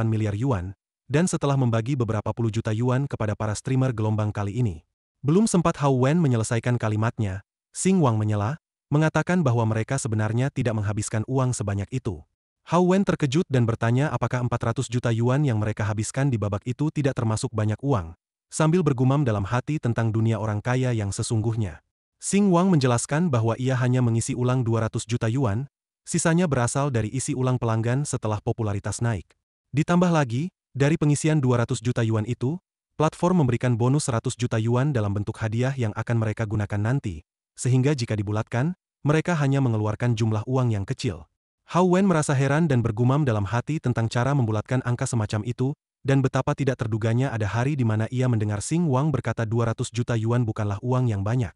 A: miliar yuan, dan setelah membagi beberapa puluh juta yuan kepada para streamer gelombang kali ini. Belum sempat Hao Wen menyelesaikan kalimatnya, Xing Wang menyela, mengatakan bahwa mereka sebenarnya tidak menghabiskan uang sebanyak itu. Hao Wen terkejut dan bertanya apakah 400 juta yuan yang mereka habiskan di babak itu tidak termasuk banyak uang, sambil bergumam dalam hati tentang dunia orang kaya yang sesungguhnya. Xing Wang menjelaskan bahwa ia hanya mengisi ulang 200 juta yuan, sisanya berasal dari isi ulang pelanggan setelah popularitas naik. Ditambah lagi, dari pengisian 200 juta yuan itu, platform memberikan bonus 100 juta yuan dalam bentuk hadiah yang akan mereka gunakan nanti, sehingga jika dibulatkan, mereka hanya mengeluarkan jumlah uang yang kecil. Hao Wen merasa heran dan bergumam dalam hati tentang cara membulatkan angka semacam itu, dan betapa tidak terduganya ada hari di mana ia mendengar Xing Wang berkata 200 juta yuan bukanlah uang yang banyak.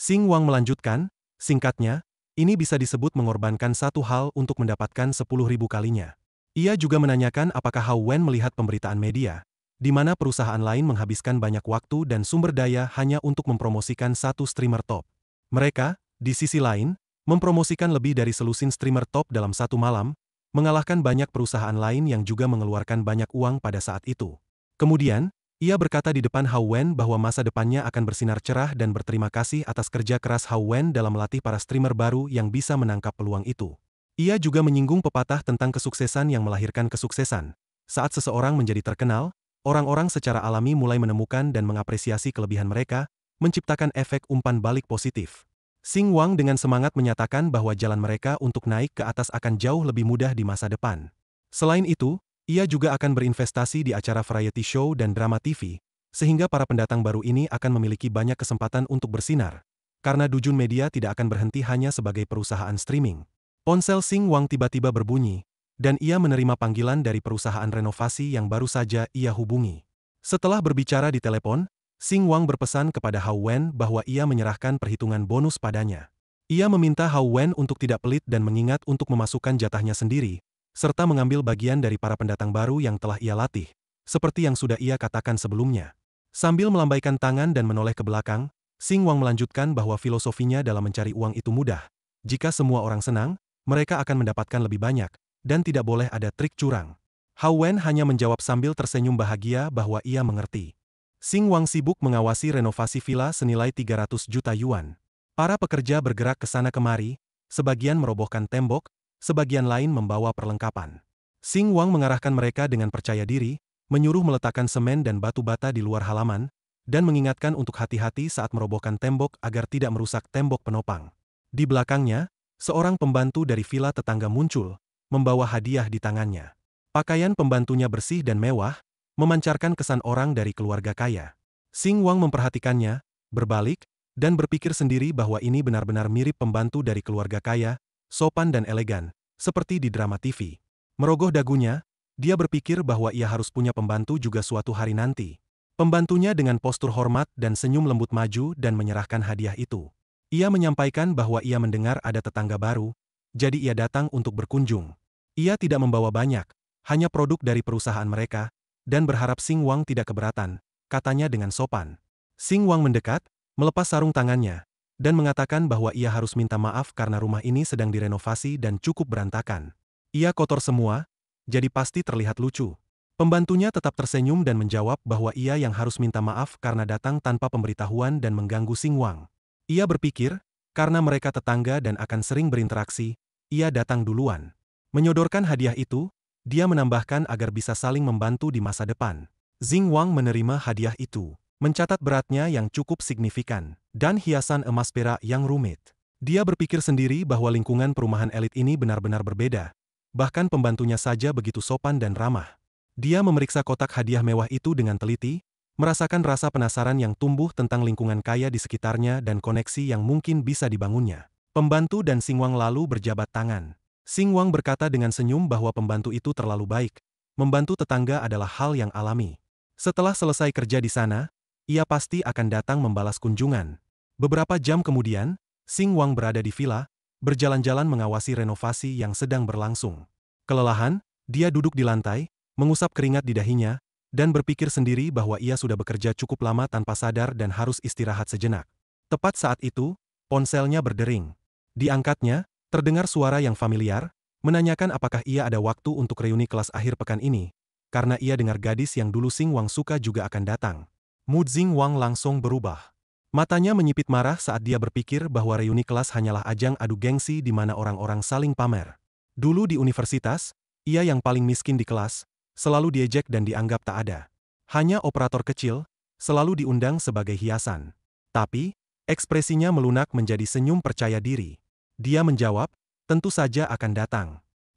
A: Xing Wang melanjutkan, singkatnya, ini bisa disebut mengorbankan satu hal untuk mendapatkan 10.000 kalinya. Ia juga menanyakan apakah Hao Wen melihat pemberitaan media, di mana perusahaan lain menghabiskan banyak waktu dan sumber daya hanya untuk mempromosikan satu streamer top. Mereka, di sisi lain, mempromosikan lebih dari selusin streamer top dalam satu malam, mengalahkan banyak perusahaan lain yang juga mengeluarkan banyak uang pada saat itu. Kemudian, ia berkata di depan Hao Wen bahwa masa depannya akan bersinar cerah dan berterima kasih atas kerja keras Hao Wen dalam melatih para streamer baru yang bisa menangkap peluang itu. Ia juga menyinggung pepatah tentang kesuksesan yang melahirkan kesuksesan. Saat seseorang menjadi terkenal, orang-orang secara alami mulai menemukan dan mengapresiasi kelebihan mereka, menciptakan efek umpan balik positif. Xing Wang dengan semangat menyatakan bahwa jalan mereka untuk naik ke atas akan jauh lebih mudah di masa depan. Selain itu, ia juga akan berinvestasi di acara variety show dan drama TV, sehingga para pendatang baru ini akan memiliki banyak kesempatan untuk bersinar, karena Dujun Media tidak akan berhenti hanya sebagai perusahaan streaming. Ponsel Xing Wang tiba-tiba berbunyi, dan ia menerima panggilan dari perusahaan renovasi yang baru saja ia hubungi. Setelah berbicara di telepon, Xing Wang berpesan kepada Hao Wen bahwa ia menyerahkan perhitungan bonus padanya. Ia meminta Hao Wen untuk tidak pelit dan mengingat untuk memasukkan jatahnya sendiri, serta mengambil bagian dari para pendatang baru yang telah ia latih, seperti yang sudah ia katakan sebelumnya. Sambil melambaikan tangan dan menoleh ke belakang, Xing Wang melanjutkan bahwa filosofinya dalam mencari uang itu mudah. Jika semua orang senang, mereka akan mendapatkan lebih banyak, dan tidak boleh ada trik curang. Hao Wen hanya menjawab sambil tersenyum bahagia bahwa ia mengerti. Xing Wang sibuk mengawasi renovasi villa senilai 300 juta yuan. Para pekerja bergerak ke sana kemari, sebagian merobohkan tembok, sebagian lain membawa perlengkapan. Xing Wang mengarahkan mereka dengan percaya diri, menyuruh meletakkan semen dan batu bata di luar halaman, dan mengingatkan untuk hati-hati saat merobohkan tembok agar tidak merusak tembok penopang. Di belakangnya, seorang pembantu dari villa tetangga muncul, membawa hadiah di tangannya. Pakaian pembantunya bersih dan mewah, memancarkan kesan orang dari keluarga kaya. Xing Wang memperhatikannya, berbalik, dan berpikir sendiri bahwa ini benar-benar mirip pembantu dari keluarga kaya, sopan dan elegan, seperti di drama TV. Merogoh dagunya, dia berpikir bahwa ia harus punya pembantu juga suatu hari nanti. Pembantunya dengan postur hormat dan senyum lembut maju dan menyerahkan hadiah itu. Ia menyampaikan bahwa ia mendengar ada tetangga baru, jadi ia datang untuk berkunjung. Ia tidak membawa banyak, hanya produk dari perusahaan mereka, dan berharap Xing Wang tidak keberatan, katanya dengan sopan. Xing Wang mendekat, melepas sarung tangannya, dan mengatakan bahwa ia harus minta maaf karena rumah ini sedang direnovasi dan cukup berantakan. Ia kotor semua, jadi pasti terlihat lucu. Pembantunya tetap tersenyum dan menjawab bahwa ia yang harus minta maaf karena datang tanpa pemberitahuan dan mengganggu Xing Wang. Ia berpikir, karena mereka tetangga dan akan sering berinteraksi, ia datang duluan. Menyodorkan hadiah itu, dia menambahkan agar bisa saling membantu di masa depan. Xing Wang menerima hadiah itu, mencatat beratnya yang cukup signifikan, dan hiasan emas perak yang rumit. Dia berpikir sendiri bahwa lingkungan perumahan elit ini benar-benar berbeda. Bahkan pembantunya saja begitu sopan dan ramah. Dia memeriksa kotak hadiah mewah itu dengan teliti, merasakan rasa penasaran yang tumbuh tentang lingkungan kaya di sekitarnya dan koneksi yang mungkin bisa dibangunnya. Pembantu dan Xing Wang lalu berjabat tangan. Xing Wang berkata dengan senyum bahwa pembantu itu terlalu baik. Membantu tetangga adalah hal yang alami. Setelah selesai kerja di sana, ia pasti akan datang membalas kunjungan. Beberapa jam kemudian, Xing Wang berada di villa, berjalan-jalan mengawasi renovasi yang sedang berlangsung. Kelelahan, dia duduk di lantai, mengusap keringat di dahinya, dan berpikir sendiri bahwa ia sudah bekerja cukup lama tanpa sadar dan harus istirahat sejenak. Tepat saat itu, ponselnya berdering. Diangkatnya, terdengar suara yang familiar, menanyakan apakah ia ada waktu untuk reuni kelas akhir pekan ini, karena ia dengar gadis yang dulu Xing Wang suka juga akan datang. Mood Xing Wang langsung berubah. Matanya menyipit marah saat dia berpikir bahwa reuni kelas hanyalah ajang adu gengsi di mana orang-orang saling pamer. Dulu di universitas, ia yang paling miskin di kelas, selalu diejek dan dianggap tak ada. Hanya operator kecil, selalu diundang sebagai hiasan. Tapi, ekspresinya melunak menjadi senyum percaya diri. Dia menjawab, tentu saja akan datang.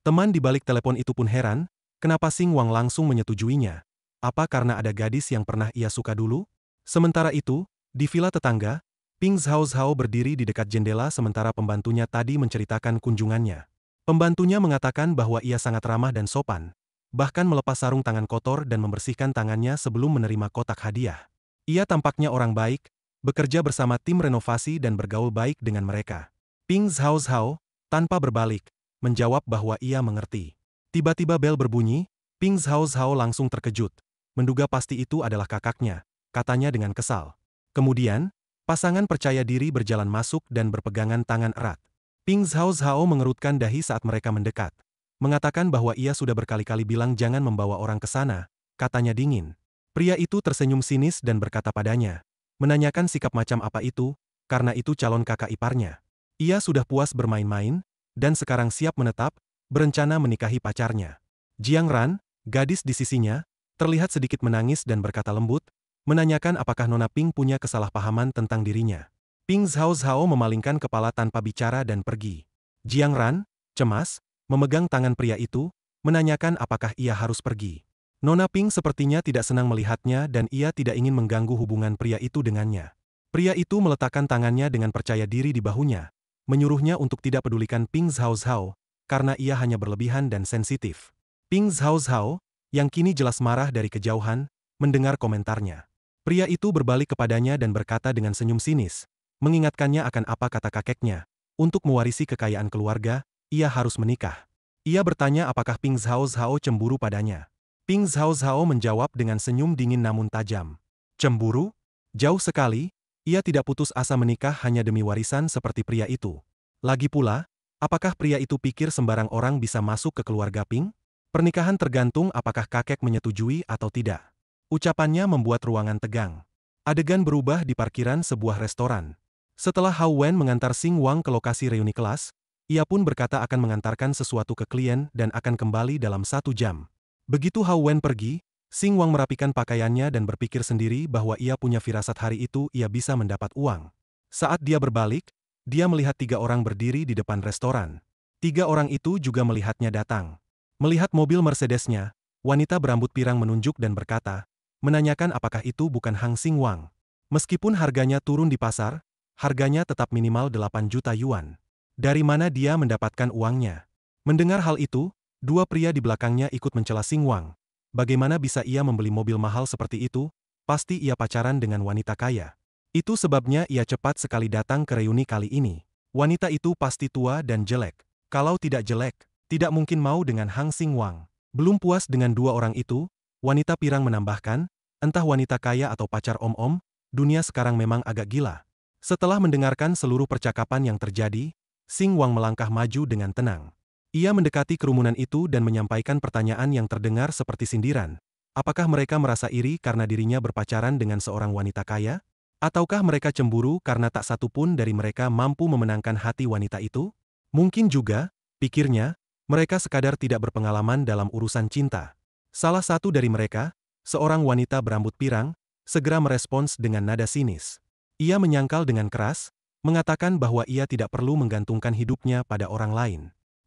A: Teman di balik telepon itu pun heran, kenapa Xing Wang langsung menyetujuinya? Apa karena ada gadis yang pernah ia suka dulu? Sementara itu, di villa tetangga, Ping Zhao Zhao berdiri di dekat jendela sementara pembantunya tadi menceritakan kunjungannya. Pembantunya mengatakan bahwa ia sangat ramah dan sopan, bahkan melepas sarung tangan kotor dan membersihkan tangannya sebelum menerima kotak hadiah. Ia tampaknya orang baik, bekerja bersama tim renovasi dan bergaul baik dengan mereka. Ping Zhao Zhao, tanpa berbalik, menjawab bahwa ia mengerti. Tiba-tiba bel berbunyi, Ping Zhao Zhao langsung terkejut, menduga pasti itu adalah kakaknya, katanya dengan kesal. Kemudian, pasangan percaya diri berjalan masuk dan berpegangan tangan erat. Ping Zhao Zhao mengerutkan dahi saat mereka mendekat, mengatakan bahwa ia sudah berkali-kali bilang jangan membawa orang ke sana, katanya dingin. Pria itu tersenyum sinis dan berkata padanya, menanyakan sikap macam apa itu, karena itu calon kakak iparnya. Ia sudah puas bermain-main, dan sekarang siap menetap, berencana menikahi pacarnya. Jiang Ran, gadis di sisinya, terlihat sedikit menangis dan berkata lembut, menanyakan apakah Nona Ping punya kesalahpahaman tentang dirinya. Ping Zhao Zhao memalingkan kepala tanpa bicara dan pergi. Jiang Ran, cemas, memegang tangan pria itu, menanyakan apakah ia harus pergi. Nona Ping sepertinya tidak senang melihatnya dan ia tidak ingin mengganggu hubungan pria itu dengannya. Pria itu meletakkan tangannya dengan percaya diri di bahunya, menyuruhnya untuk tidak pedulikan Ping Zhao Zhao, karena ia hanya berlebihan dan sensitif. Ping Zhao Zhao, yang kini jelas marah dari kejauhan, mendengar komentarnya. Pria itu berbalik kepadanya dan berkata dengan senyum sinis, mengingatkannya akan apa kata kakeknya. Untuk mewarisi kekayaan keluarga, ia harus menikah. Ia bertanya apakah Ping Zhao Zhao cemburu padanya. Ping Zhao Zhao menjawab dengan senyum dingin namun tajam. Cemburu? Jauh sekali, ia tidak putus asa menikah hanya demi warisan seperti pria itu. Lagi pula, apakah pria itu pikir sembarang orang bisa masuk ke keluarga Ping? Pernikahan tergantung apakah kakek menyetujui atau tidak. Ucapannya membuat ruangan tegang. Adegan berubah di parkiran sebuah restoran. Setelah Hao Wen mengantar Xing Wang ke lokasi reuni kelas, ia pun berkata akan mengantarkan sesuatu ke klien dan akan kembali dalam 1 jam. Begitu Hao Wen pergi, Xing Wang merapikan pakaiannya dan berpikir sendiri bahwa ia punya firasat hari itu ia bisa mendapat uang. Saat dia berbalik, dia melihat 3 orang berdiri di depan restoran. 3 orang itu juga melihatnya datang. Melihat mobil Mercedesnya, wanita berambut pirang menunjuk dan berkata, menanyakan apakah itu bukan Hang Xing Wang. Meskipun harganya turun di pasar, harganya tetap minimal 8 juta yuan. Dari mana dia mendapatkan uangnya? Mendengar hal itu, 2 pria di belakangnya ikut mencela Xing Wang. Bagaimana bisa ia membeli mobil mahal seperti itu? Pasti ia pacaran dengan wanita kaya. Itu sebabnya ia cepat sekali datang ke reuni kali ini. Wanita itu pasti tua dan jelek. Kalau tidak jelek, tidak mungkin mau dengan Hang Xing Wang. Belum puas dengan 2 orang itu, wanita pirang menambahkan, entah wanita kaya atau pacar om-om, dunia sekarang memang agak gila. Setelah mendengarkan seluruh percakapan yang terjadi, Xing Wang melangkah maju dengan tenang. Ia mendekati kerumunan itu dan menyampaikan pertanyaan yang terdengar seperti sindiran. Apakah mereka merasa iri karena dirinya berpacaran dengan seorang wanita kaya? Ataukah mereka cemburu karena tak satu pun dari mereka mampu memenangkan hati wanita itu? Mungkin juga, pikirnya, mereka sekadar tidak berpengalaman dalam urusan cinta. Salah satu dari mereka, seorang wanita berambut pirang, segera merespons dengan nada sinis. Ia menyangkal dengan keras, mengatakan bahwa ia tidak perlu menggantungkan hidupnya pada orang lain.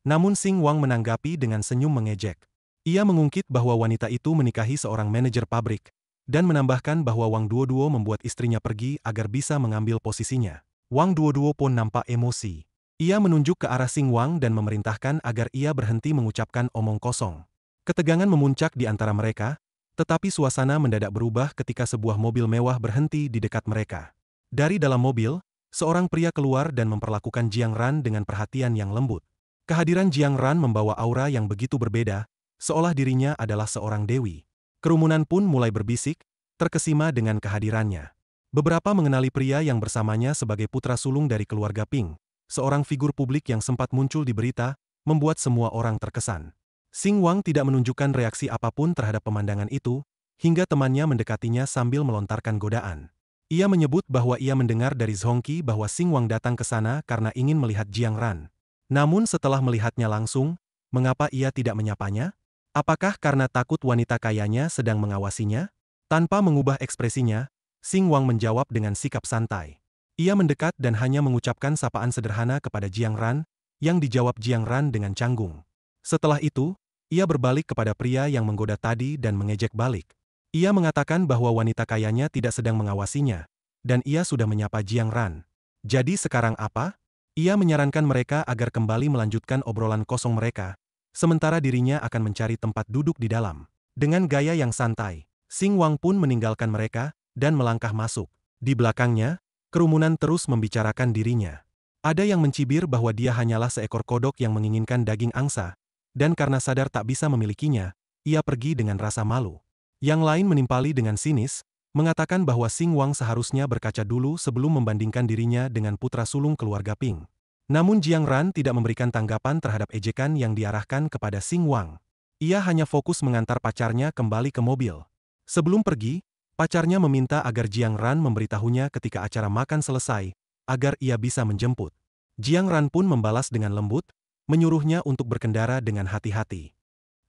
A: Namun Xing Wang menanggapi dengan senyum mengejek. Ia mengungkit bahwa wanita itu menikahi seorang manajer pabrik, dan menambahkan bahwa Wang Duoduo membuat istrinya pergi agar bisa mengambil posisinya. Wang Duoduo pun nampak emosi. Ia menunjuk ke arah Xing Wang dan memerintahkan agar ia berhenti mengucapkan omong kosong. Ketegangan memuncak di antara mereka, tetapi suasana mendadak berubah ketika sebuah mobil mewah berhenti di dekat mereka. Dari dalam mobil, Seorang pria keluar dan memperlakukan Jiang Ran dengan perhatian yang lembut. Kehadiran Jiang Ran membawa aura yang begitu berbeda, seolah dirinya adalah seorang dewi. Kerumunan pun mulai berbisik, terkesima dengan kehadirannya. Beberapa mengenali pria yang bersamanya sebagai putra sulung dari keluarga Ping, seorang figur publik yang sempat muncul di berita, membuat semua orang terkesan. Xing Wang tidak menunjukkan reaksi apapun terhadap pemandangan itu, hingga temannya mendekatinya sambil melontarkan godaan. Ia menyebut bahwa ia mendengar dari Zhongqi bahwa Xing Wang datang ke sana karena ingin melihat Jiang Ran. Namun setelah melihatnya langsung, mengapa ia tidak menyapanya? Apakah karena takut wanita kayanya sedang mengawasinya? Tanpa mengubah ekspresinya, Xing Wang menjawab dengan sikap santai. Ia mendekat dan hanya mengucapkan sapaan sederhana kepada Jiang Ran, yang dijawab Jiang Ran dengan canggung. Setelah itu, ia berbalik kepada pria yang menggoda tadi dan mengejek balik. Ia mengatakan bahwa wanita kayanya tidak sedang mengawasinya, dan ia sudah menyapa Jiang Ran. Jadi sekarang apa? Ia menyarankan mereka agar kembali melanjutkan obrolan kosong mereka, sementara dirinya akan mencari tempat duduk di dalam. Dengan gaya yang santai, Xing Wang pun meninggalkan mereka, dan melangkah masuk. Di belakangnya, kerumunan terus membicarakan dirinya. Ada yang mencibir bahwa dia hanyalah seekor kodok yang menginginkan daging angsa, dan karena sadar tak bisa memilikinya, ia pergi dengan rasa malu. Yang lain menimpali dengan sinis, mengatakan bahwa Xing Wang seharusnya berkaca dulu sebelum membandingkan dirinya dengan putra sulung keluarga Ping. Namun Jiang Ran tidak memberikan tanggapan terhadap ejekan yang diarahkan kepada Xing Wang. Ia hanya fokus mengantar pacarnya kembali ke mobil. Sebelum pergi, pacarnya meminta agar Jiang Ran memberitahunya ketika acara makan selesai, agar ia bisa menjemput. Jiang Ran pun membalas dengan lembut, menyuruhnya untuk berkendara dengan hati-hati.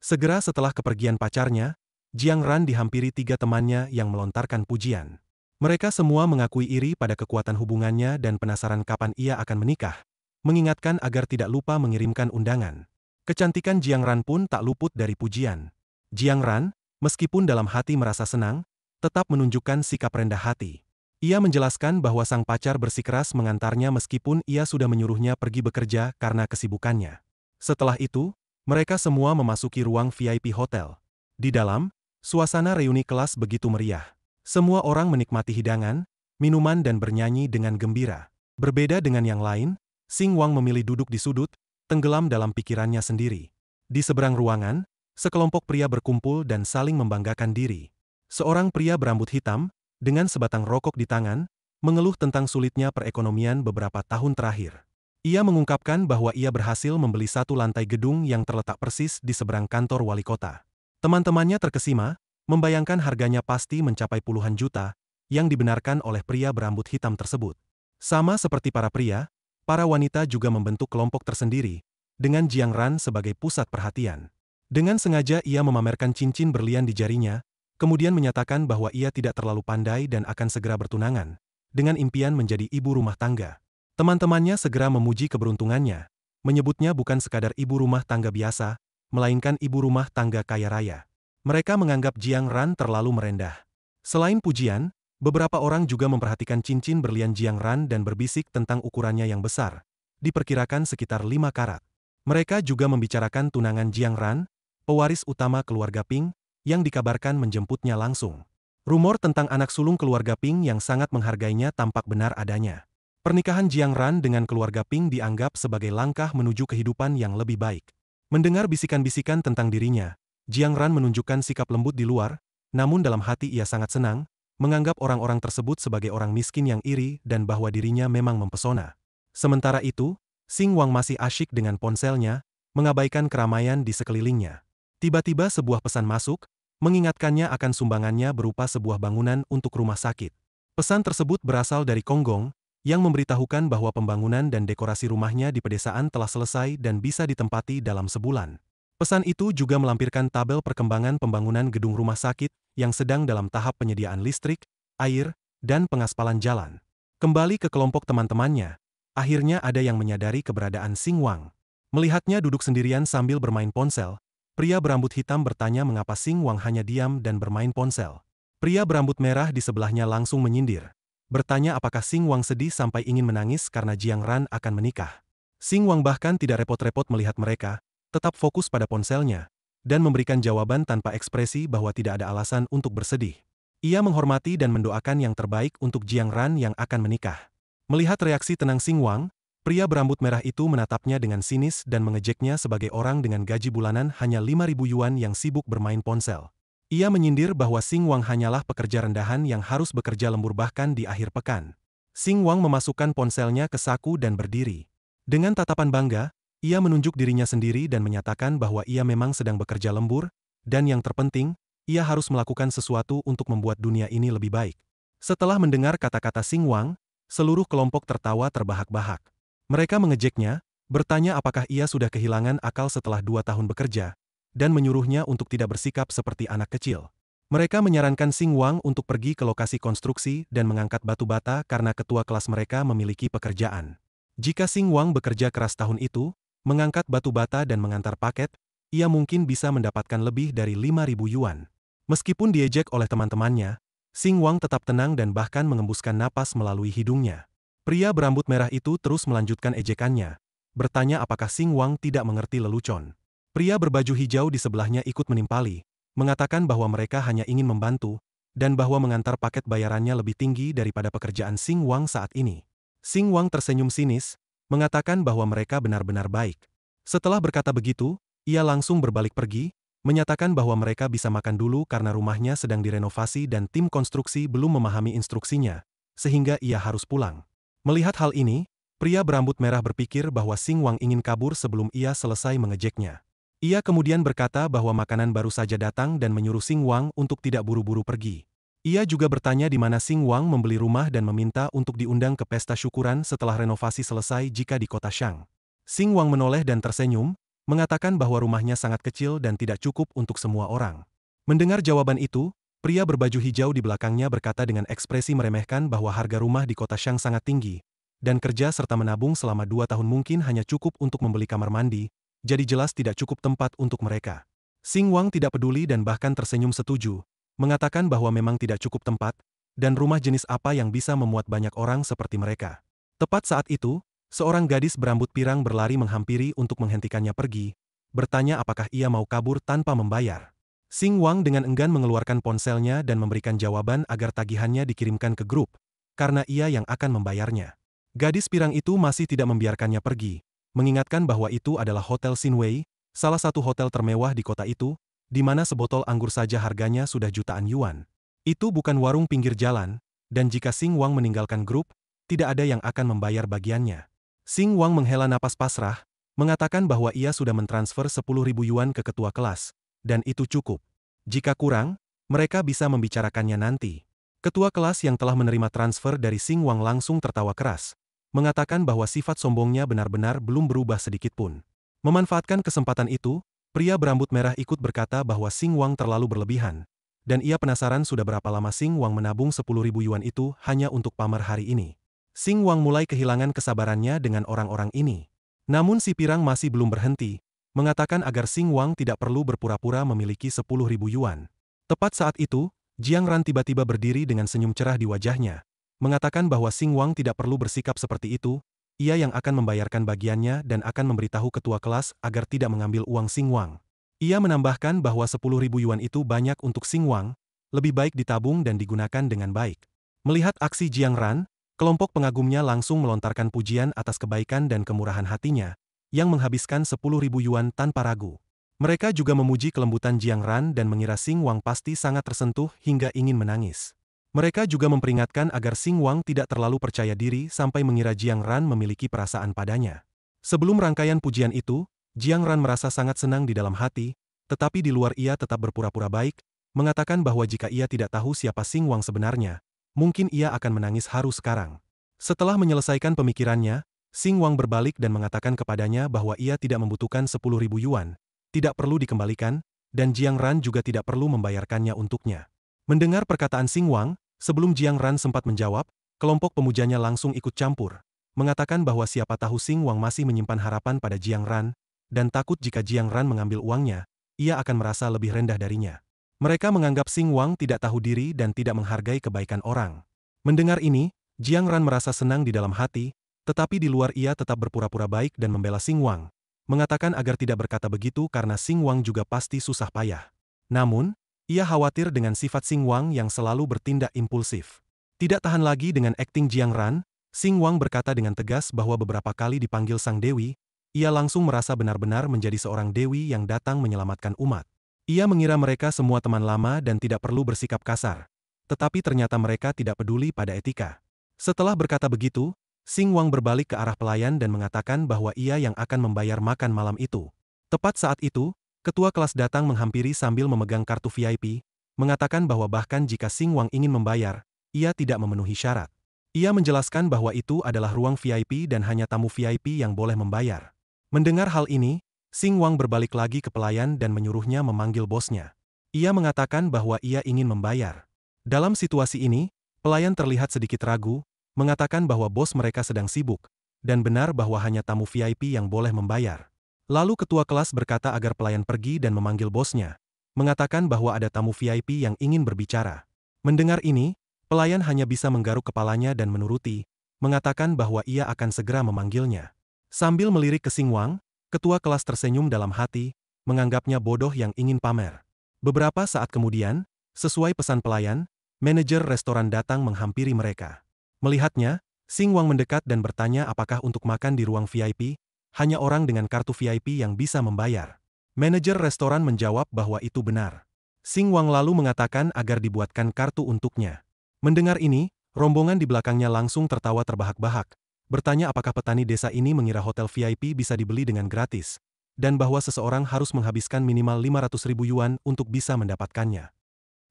A: Segera setelah kepergian pacarnya, Jiang Ran dihampiri 3 temannya yang melontarkan pujian. Mereka semua mengakui iri pada kekuatan hubungannya dan penasaran kapan ia akan menikah, mengingatkan agar tidak lupa mengirimkan undangan. Kecantikan Jiang Ran pun tak luput dari pujian. Jiang Ran, meskipun dalam hati merasa senang, tetap menunjukkan sikap rendah hati. Ia menjelaskan bahwa sang pacar bersikeras mengantarnya meskipun ia sudah menyuruhnya pergi bekerja karena kesibukannya. Setelah itu, mereka semua memasuki ruang VIP hotel. Di dalam, suasana reuni kelas begitu meriah. Semua orang menikmati hidangan, minuman dan bernyanyi dengan gembira. Berbeda dengan yang lain, Xing Wang memilih duduk di sudut, tenggelam dalam pikirannya sendiri. Di seberang ruangan, sekelompok pria berkumpul dan saling membanggakan diri. Seorang pria berambut hitam, dengan sebatang rokok di tangan, mengeluh tentang sulitnya perekonomian beberapa tahun terakhir. Ia mengungkapkan bahwa ia berhasil membeli 1 lantai gedung yang terletak persis di seberang kantor wali kota. Teman-temannya terkesima, membayangkan harganya pasti mencapai puluhan juta, yang dibenarkan oleh pria berambut hitam tersebut. Sama seperti para pria, para wanita juga membentuk kelompok tersendiri, dengan Jiang Ran sebagai pusat perhatian. Dengan sengaja ia memamerkan cincin berlian di jarinya, kemudian menyatakan bahwa ia tidak terlalu pandai dan akan segera bertunangan, dengan impian menjadi ibu rumah tangga. Teman-temannya segera memuji keberuntungannya, menyebutnya bukan sekadar ibu rumah tangga biasa, melainkan ibu rumah tangga kaya raya. Mereka menganggap Jiang Ran terlalu merendah. Selain pujian, beberapa orang juga memperhatikan cincin berlian Jiang Ran dan berbisik tentang ukurannya yang besar, diperkirakan sekitar 5 karat. Mereka juga membicarakan tunangan Jiang Ran, pewaris utama keluarga Ping, yang dikabarkan menjemputnya langsung. Rumor tentang anak sulung keluarga Ping yang sangat menghargainya tampak benar adanya. Pernikahan Jiang Ran dengan keluarga Ping dianggap sebagai langkah menuju kehidupan yang lebih baik. Mendengar bisikan-bisikan tentang dirinya, Jiang Ran menunjukkan sikap lembut di luar, namun dalam hati ia sangat senang, menganggap orang-orang tersebut sebagai orang miskin yang iri dan bahwa dirinya memang mempesona. Sementara itu, Xing Wang masih asyik dengan ponselnya, mengabaikan keramaian di sekelilingnya. Tiba-tiba sebuah pesan masuk, mengingatkannya akan sumbangannya berupa sebuah bangunan untuk rumah sakit. Pesan tersebut berasal dari Konggong, yang memberitahukan bahwa pembangunan dan dekorasi rumahnya di pedesaan telah selesai dan bisa ditempati dalam sebulan. Pesan itu juga melampirkan tabel perkembangan pembangunan gedung rumah sakit yang sedang dalam tahap penyediaan listrik, air, dan pengaspalan jalan. Kembali ke kelompok teman-temannya, akhirnya ada yang menyadari keberadaan Xing Wang. Melihatnya duduk sendirian sambil bermain ponsel, pria berambut hitam bertanya mengapa Xing Wang hanya diam dan bermain ponsel. Pria berambut merah di sebelahnya langsung menyindir, bertanya apakah Xing Wang sedih sampai ingin menangis karena Jiang Ran akan menikah. Xing Wang bahkan tidak repot-repot melihat mereka, tetap fokus pada ponselnya, dan memberikan jawaban tanpa ekspresi bahwa tidak ada alasan untuk bersedih. Ia menghormati dan mendoakan yang terbaik untuk Jiang Ran yang akan menikah. Melihat reaksi tenang Xing Wang, pria berambut merah itu menatapnya dengan sinis dan mengejeknya sebagai orang dengan gaji bulanan hanya 5.000 yuan yang sibuk bermain ponsel. Ia menyindir bahwa Xing Wang hanyalah pekerja rendahan yang harus bekerja lembur bahkan di akhir pekan. Xing Wang memasukkan ponselnya ke saku dan berdiri. Dengan tatapan bangga, ia menunjuk dirinya sendiri dan menyatakan bahwa ia memang sedang bekerja lembur, dan yang terpenting, ia harus melakukan sesuatu untuk membuat dunia ini lebih baik. Setelah mendengar kata-kata Xing Wang, seluruh kelompok tertawa terbahak-bahak. Mereka mengejeknya, bertanya apakah ia sudah kehilangan akal setelah 2 tahun bekerja, dan menyuruhnya untuk tidak bersikap seperti anak kecil. Mereka menyarankan Xing Wang untuk pergi ke lokasi konstruksi dan mengangkat batu bata karena ketua kelas mereka memiliki pekerjaan. Jika Xing Wang bekerja keras tahun itu, mengangkat batu bata dan mengantar paket, ia mungkin bisa mendapatkan lebih dari 5.000 yuan. Meskipun diejek oleh teman-temannya, Xing Wang tetap tenang dan bahkan mengembuskan napas melalui hidungnya. Pria berambut merah itu terus melanjutkan ejekannya, bertanya apakah Xing Wang tidak mengerti lelucon. Pria berbaju hijau di sebelahnya ikut menimpali, mengatakan bahwa mereka hanya ingin membantu, dan bahwa mengantar paket bayarannya lebih tinggi daripada pekerjaan Xing Wang saat ini. Xing Wang tersenyum sinis, mengatakan bahwa mereka benar-benar baik. Setelah berkata begitu, ia langsung berbalik pergi, menyatakan bahwa mereka bisa makan dulu karena rumahnya sedang direnovasi dan tim konstruksi belum memahami instruksinya, sehingga ia harus pulang. Melihat hal ini, pria berambut merah berpikir bahwa Xing Wang ingin kabur sebelum ia selesai mengejeknya. Ia kemudian berkata bahwa makanan baru saja datang dan menyuruh Xing Wang untuk tidak buru-buru pergi. Ia juga bertanya di mana Xing Wang membeli rumah dan meminta untuk diundang ke pesta syukuran setelah renovasi selesai jika di kota Shang. Xing Wang menoleh dan tersenyum, mengatakan bahwa rumahnya sangat kecil dan tidak cukup untuk semua orang. Mendengar jawaban itu, pria berbaju hijau di belakangnya berkata dengan ekspresi meremehkan bahwa harga rumah di kota Shang sangat tinggi, dan kerja serta menabung selama 2 tahun mungkin hanya cukup untuk membeli kamar mandi, jadi jelas tidak cukup tempat untuk mereka. Xing Wang tidak peduli dan bahkan tersenyum setuju, mengatakan bahwa memang tidak cukup tempat, dan rumah jenis apa yang bisa memuat banyak orang seperti mereka. Tepat saat itu, seorang gadis berambut pirang berlari menghampiri untuk menghentikannya pergi, bertanya apakah ia mau kabur tanpa membayar. Xing Wang dengan enggan mengeluarkan ponselnya dan memberikan jawaban agar tagihannya dikirimkan ke grup, karena ia yang akan membayarnya. Gadis pirang itu masih tidak membiarkannya pergi, mengingatkan bahwa itu adalah Hotel Xinwei, salah satu hotel termewah di kota itu, di mana sebotol anggur saja harganya sudah jutaan yuan. Itu bukan warung pinggir jalan, dan jika Xing Wang meninggalkan grup, tidak ada yang akan membayar bagiannya. Xing Wang menghela napas pasrah, mengatakan bahwa ia sudah mentransfer 10.000 yuan ke ketua kelas, dan itu cukup. Jika kurang, mereka bisa membicarakannya nanti. Ketua kelas yang telah menerima transfer dari Xing Wang langsung tertawa keras, mengatakan bahwa sifat sombongnya benar-benar belum berubah sedikitpun. Memanfaatkan kesempatan itu, pria berambut merah ikut berkata bahwa Xing Wang terlalu berlebihan, dan ia penasaran sudah berapa lama Xing Wang menabung 10.000 yuan itu hanya untuk pamer hari ini. Xing Wang mulai kehilangan kesabarannya dengan orang-orang ini. Namun si pirang masih belum berhenti, mengatakan agar Xing Wang tidak perlu berpura-pura memiliki 10.000 yuan. Tepat saat itu, Jiang Ran tiba-tiba berdiri dengan senyum cerah di wajahnya, mengatakan bahwa Xing Wang tidak perlu bersikap seperti itu, ia yang akan membayarkan bagiannya dan akan memberitahu ketua kelas agar tidak mengambil uang Xing Wang. Ia menambahkan bahwa 10.000 yuan itu banyak untuk Xing Wang, lebih baik ditabung dan digunakan dengan baik. Melihat aksi Jiang Ran, kelompok pengagumnya langsung melontarkan pujian atas kebaikan dan kemurahan hatinya, yang menghabiskan 10.000 yuan tanpa ragu. Mereka juga memuji kelembutan Jiang Ran dan mengira Xing Wang pasti sangat tersentuh hingga ingin menangis. Mereka juga memperingatkan agar Xing Wang tidak terlalu percaya diri sampai mengira Jiang Ran memiliki perasaan padanya. Sebelum rangkaian pujian itu, Jiang Ran merasa sangat senang di dalam hati, tetapi di luar ia tetap berpura-pura baik, mengatakan bahwa jika ia tidak tahu siapa Xing Wang sebenarnya, mungkin ia akan menangis haru sekarang. Setelah menyelesaikan pemikirannya, Xing Wang berbalik dan mengatakan kepadanya bahwa ia tidak membutuhkan 10.000 yuan, tidak perlu dikembalikan, dan Jiang Ran juga tidak perlu membayarkannya untuknya. Mendengar perkataan Xing Wang, sebelum Jiang Ran sempat menjawab, kelompok pemujanya langsung ikut campur, mengatakan bahwa siapa tahu Xing Wang masih menyimpan harapan pada Jiang Ran, dan takut jika Jiang Ran mengambil uangnya, ia akan merasa lebih rendah darinya. Mereka menganggap Xing Wang tidak tahu diri dan tidak menghargai kebaikan orang. Mendengar ini, Jiang Ran merasa senang di dalam hati, tetapi di luar ia tetap berpura-pura baik dan membela Xing Wang, mengatakan agar tidak berkata begitu karena Xing Wang juga pasti susah payah. Namun, ia khawatir dengan sifat Xing Wang yang selalu bertindak impulsif. Tidak tahan lagi dengan akting Jiang Ran, Xing Wang berkata dengan tegas bahwa beberapa kali dipanggil Sang Dewi, ia langsung merasa benar-benar menjadi seorang dewi yang datang menyelamatkan umat. Ia mengira mereka semua teman lama dan tidak perlu bersikap kasar. Tetapi ternyata mereka tidak peduli pada etika. Setelah berkata begitu, Xing Wang berbalik ke arah pelayan dan mengatakan bahwa ia yang akan membayar makan malam itu. Tepat saat itu, ketua kelas datang menghampiri sambil memegang kartu VIP, mengatakan bahwa bahkan jika Xing Wang ingin membayar, ia tidak memenuhi syarat. Ia menjelaskan bahwa itu adalah ruang VIP dan hanya tamu VIP yang boleh membayar. Mendengar hal ini, Xing Wang berbalik lagi ke pelayan dan menyuruhnya memanggil bosnya. Ia mengatakan bahwa ia ingin membayar. Dalam situasi ini, pelayan terlihat sedikit ragu, mengatakan bahwa bos mereka sedang sibuk, dan benar bahwa hanya tamu VIP yang boleh membayar. Lalu ketua kelas berkata agar pelayan pergi dan memanggil bosnya, mengatakan bahwa ada tamu VIP yang ingin berbicara. Mendengar ini, pelayan hanya bisa menggaruk kepalanya dan menuruti, mengatakan bahwa ia akan segera memanggilnya. Sambil melirik ke Xing Wang, ketua kelas tersenyum dalam hati, menganggapnya bodoh yang ingin pamer. Beberapa saat kemudian, sesuai pesan pelayan, manajer restoran datang menghampiri mereka. Melihatnya, Xing Wang mendekat dan bertanya apakah untuk makan di ruang VIP, hanya orang dengan kartu VIP yang bisa membayar. Manajer restoran menjawab bahwa itu benar. Xing Wang lalu mengatakan agar dibuatkan kartu untuknya. Mendengar ini, rombongan di belakangnya langsung tertawa terbahak-bahak, bertanya apakah petani desa ini mengira hotel VIP bisa dibeli dengan gratis, dan bahwa seseorang harus menghabiskan minimal 500.000 yuan untuk bisa mendapatkannya.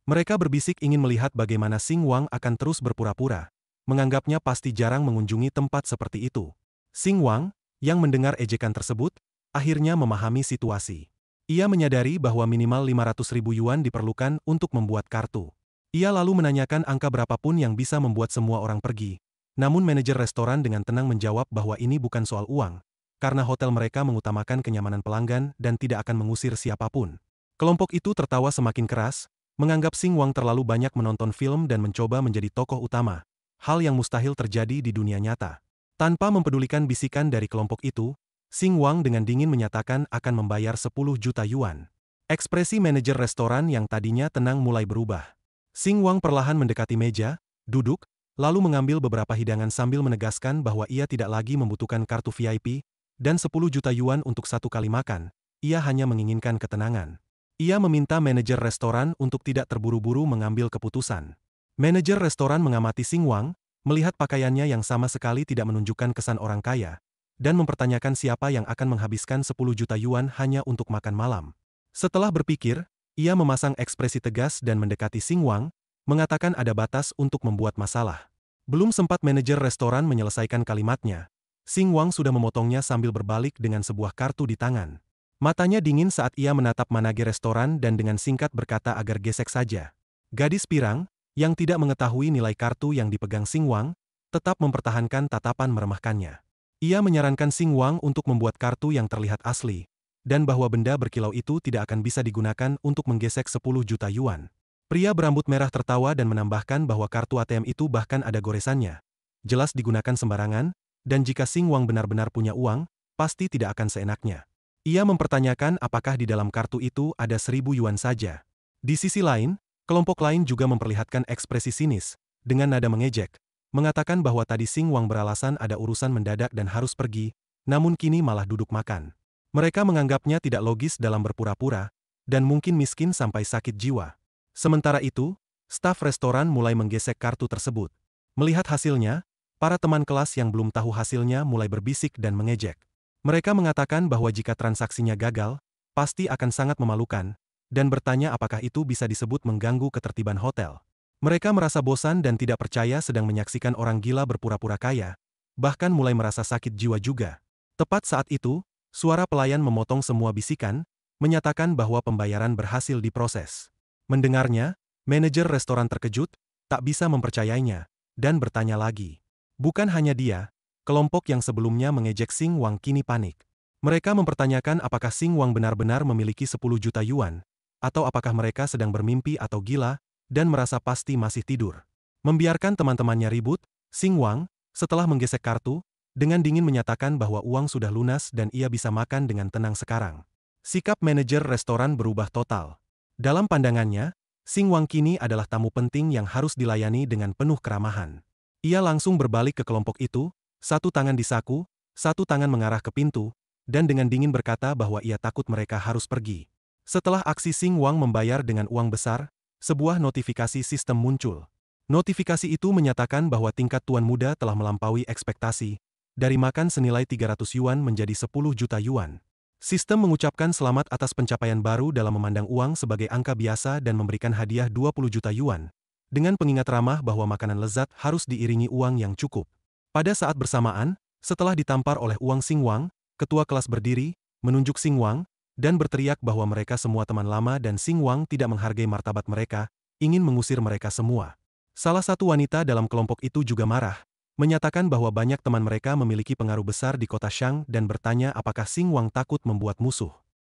A: Mereka berbisik ingin melihat bagaimana Xing Wang akan terus berpura-pura, menganggapnya pasti jarang mengunjungi tempat seperti itu. Xing Wang, yang mendengar ejekan tersebut, akhirnya memahami situasi. Ia menyadari bahwa minimal 500.000 yuan diperlukan untuk membuat kartu. Ia lalu menanyakan angka berapapun yang bisa membuat semua orang pergi. Namun manajer restoran dengan tenang menjawab bahwa ini bukan soal uang, karena hotel mereka mengutamakan kenyamanan pelanggan dan tidak akan mengusir siapapun. Kelompok itu tertawa semakin keras, menganggap Xing Wang terlalu banyak menonton film dan mencoba menjadi tokoh utama, hal yang mustahil terjadi di dunia nyata. Tanpa mempedulikan bisikan dari kelompok itu, Xing Wang dengan dingin menyatakan akan membayar 10 juta yuan. Ekspresi manajer restoran yang tadinya tenang mulai berubah. Xing Wang perlahan mendekati meja, duduk, lalu mengambil beberapa hidangan sambil menegaskan bahwa ia tidak lagi membutuhkan kartu VIP, dan 10 juta yuan untuk satu kali makan, ia hanya menginginkan ketenangan. Ia meminta manajer restoran untuk tidak terburu-buru mengambil keputusan. Manajer restoran mengamati Xing Wang, melihat pakaiannya yang sama sekali tidak menunjukkan kesan orang kaya, dan mempertanyakan siapa yang akan menghabiskan 10 juta yuan hanya untuk makan malam. Setelah berpikir, ia memasang ekspresi tegas dan mendekati Xing Wang, mengatakan ada batas untuk membuat masalah. Belum sempat manajer restoran menyelesaikan kalimatnya, Xing Wang sudah memotongnya sambil berbalik dengan sebuah kartu di tangan. Matanya dingin saat ia menatap manajer restoran dan dengan singkat berkata agar gesek saja. Gadis pirang, yang tidak mengetahui nilai kartu yang dipegang Xing Wang, tetap mempertahankan tatapan meremehkannya. Ia menyarankan Xing Wang untuk membuat kartu yang terlihat asli, dan bahwa benda berkilau itu tidak akan bisa digunakan untuk menggesek 10 juta yuan. Pria berambut merah tertawa dan menambahkan bahwa kartu ATM itu bahkan ada goresannya. Jelas digunakan sembarangan, dan jika Xing Wang benar-benar punya uang, pasti tidak akan seenaknya. Ia mempertanyakan apakah di dalam kartu itu ada 1.000 yuan saja. Di sisi lain, kelompok lain juga memperlihatkan ekspresi sinis, dengan nada mengejek, mengatakan bahwa tadi Xing Wang beralasan ada urusan mendadak dan harus pergi, namun kini malah duduk makan. Mereka menganggapnya tidak logis dalam berpura-pura, dan mungkin miskin sampai sakit jiwa. Sementara itu, staf restoran mulai menggesek kartu tersebut. Melihat hasilnya, para teman kelas yang belum tahu hasilnya mulai berbisik dan mengejek. Mereka mengatakan bahwa jika transaksinya gagal, pasti akan sangat memalukan, dan bertanya apakah itu bisa disebut mengganggu ketertiban hotel. Mereka merasa bosan dan tidak percaya sedang menyaksikan orang gila berpura-pura kaya, bahkan mulai merasa sakit jiwa juga. Tepat saat itu, suara pelayan memotong semua bisikan, menyatakan bahwa pembayaran berhasil diproses. Mendengarnya, manajer restoran terkejut, tak bisa mempercayainya, dan bertanya lagi. Bukan hanya dia, kelompok yang sebelumnya mengejek Xing Wang kini panik. Mereka mempertanyakan apakah Xing Wang benar-benar memiliki 10 juta yuan, atau apakah mereka sedang bermimpi atau gila, dan merasa pasti masih tidur. Membiarkan teman-temannya ribut, Xing Wang, setelah menggesek kartu, dengan dingin menyatakan bahwa uang sudah lunas dan ia bisa makan dengan tenang sekarang. Sikap manajer restoran berubah total. Dalam pandangannya, Xing Wang kini adalah tamu penting yang harus dilayani dengan penuh keramahan. Ia langsung berbalik ke kelompok itu, satu tangan di saku, satu tangan mengarah ke pintu, dan dengan dingin berkata bahwa ia takut mereka harus pergi. Setelah aksi Xing Wang membayar dengan uang besar, sebuah notifikasi sistem muncul. Notifikasi itu menyatakan bahwa tingkat tuan muda telah melampaui ekspektasi, dari makan senilai 300 yuan menjadi 10 juta yuan. Sistem mengucapkan selamat atas pencapaian baru dalam memandang uang sebagai angka biasa dan memberikan hadiah 20 juta yuan, dengan pengingat ramah bahwa makanan lezat harus diiringi uang yang cukup. Pada saat bersamaan, setelah ditampar oleh uang Xing Wang, ketua kelas berdiri, menunjuk Xing Wang, dan berteriak bahwa mereka semua teman lama dan Xing Wang tidak menghargai martabat mereka, ingin mengusir mereka semua. Salah satu wanita dalam kelompok itu juga marah, menyatakan bahwa banyak teman mereka memiliki pengaruh besar di kota Shang dan bertanya apakah Xing Wang takut membuat musuh.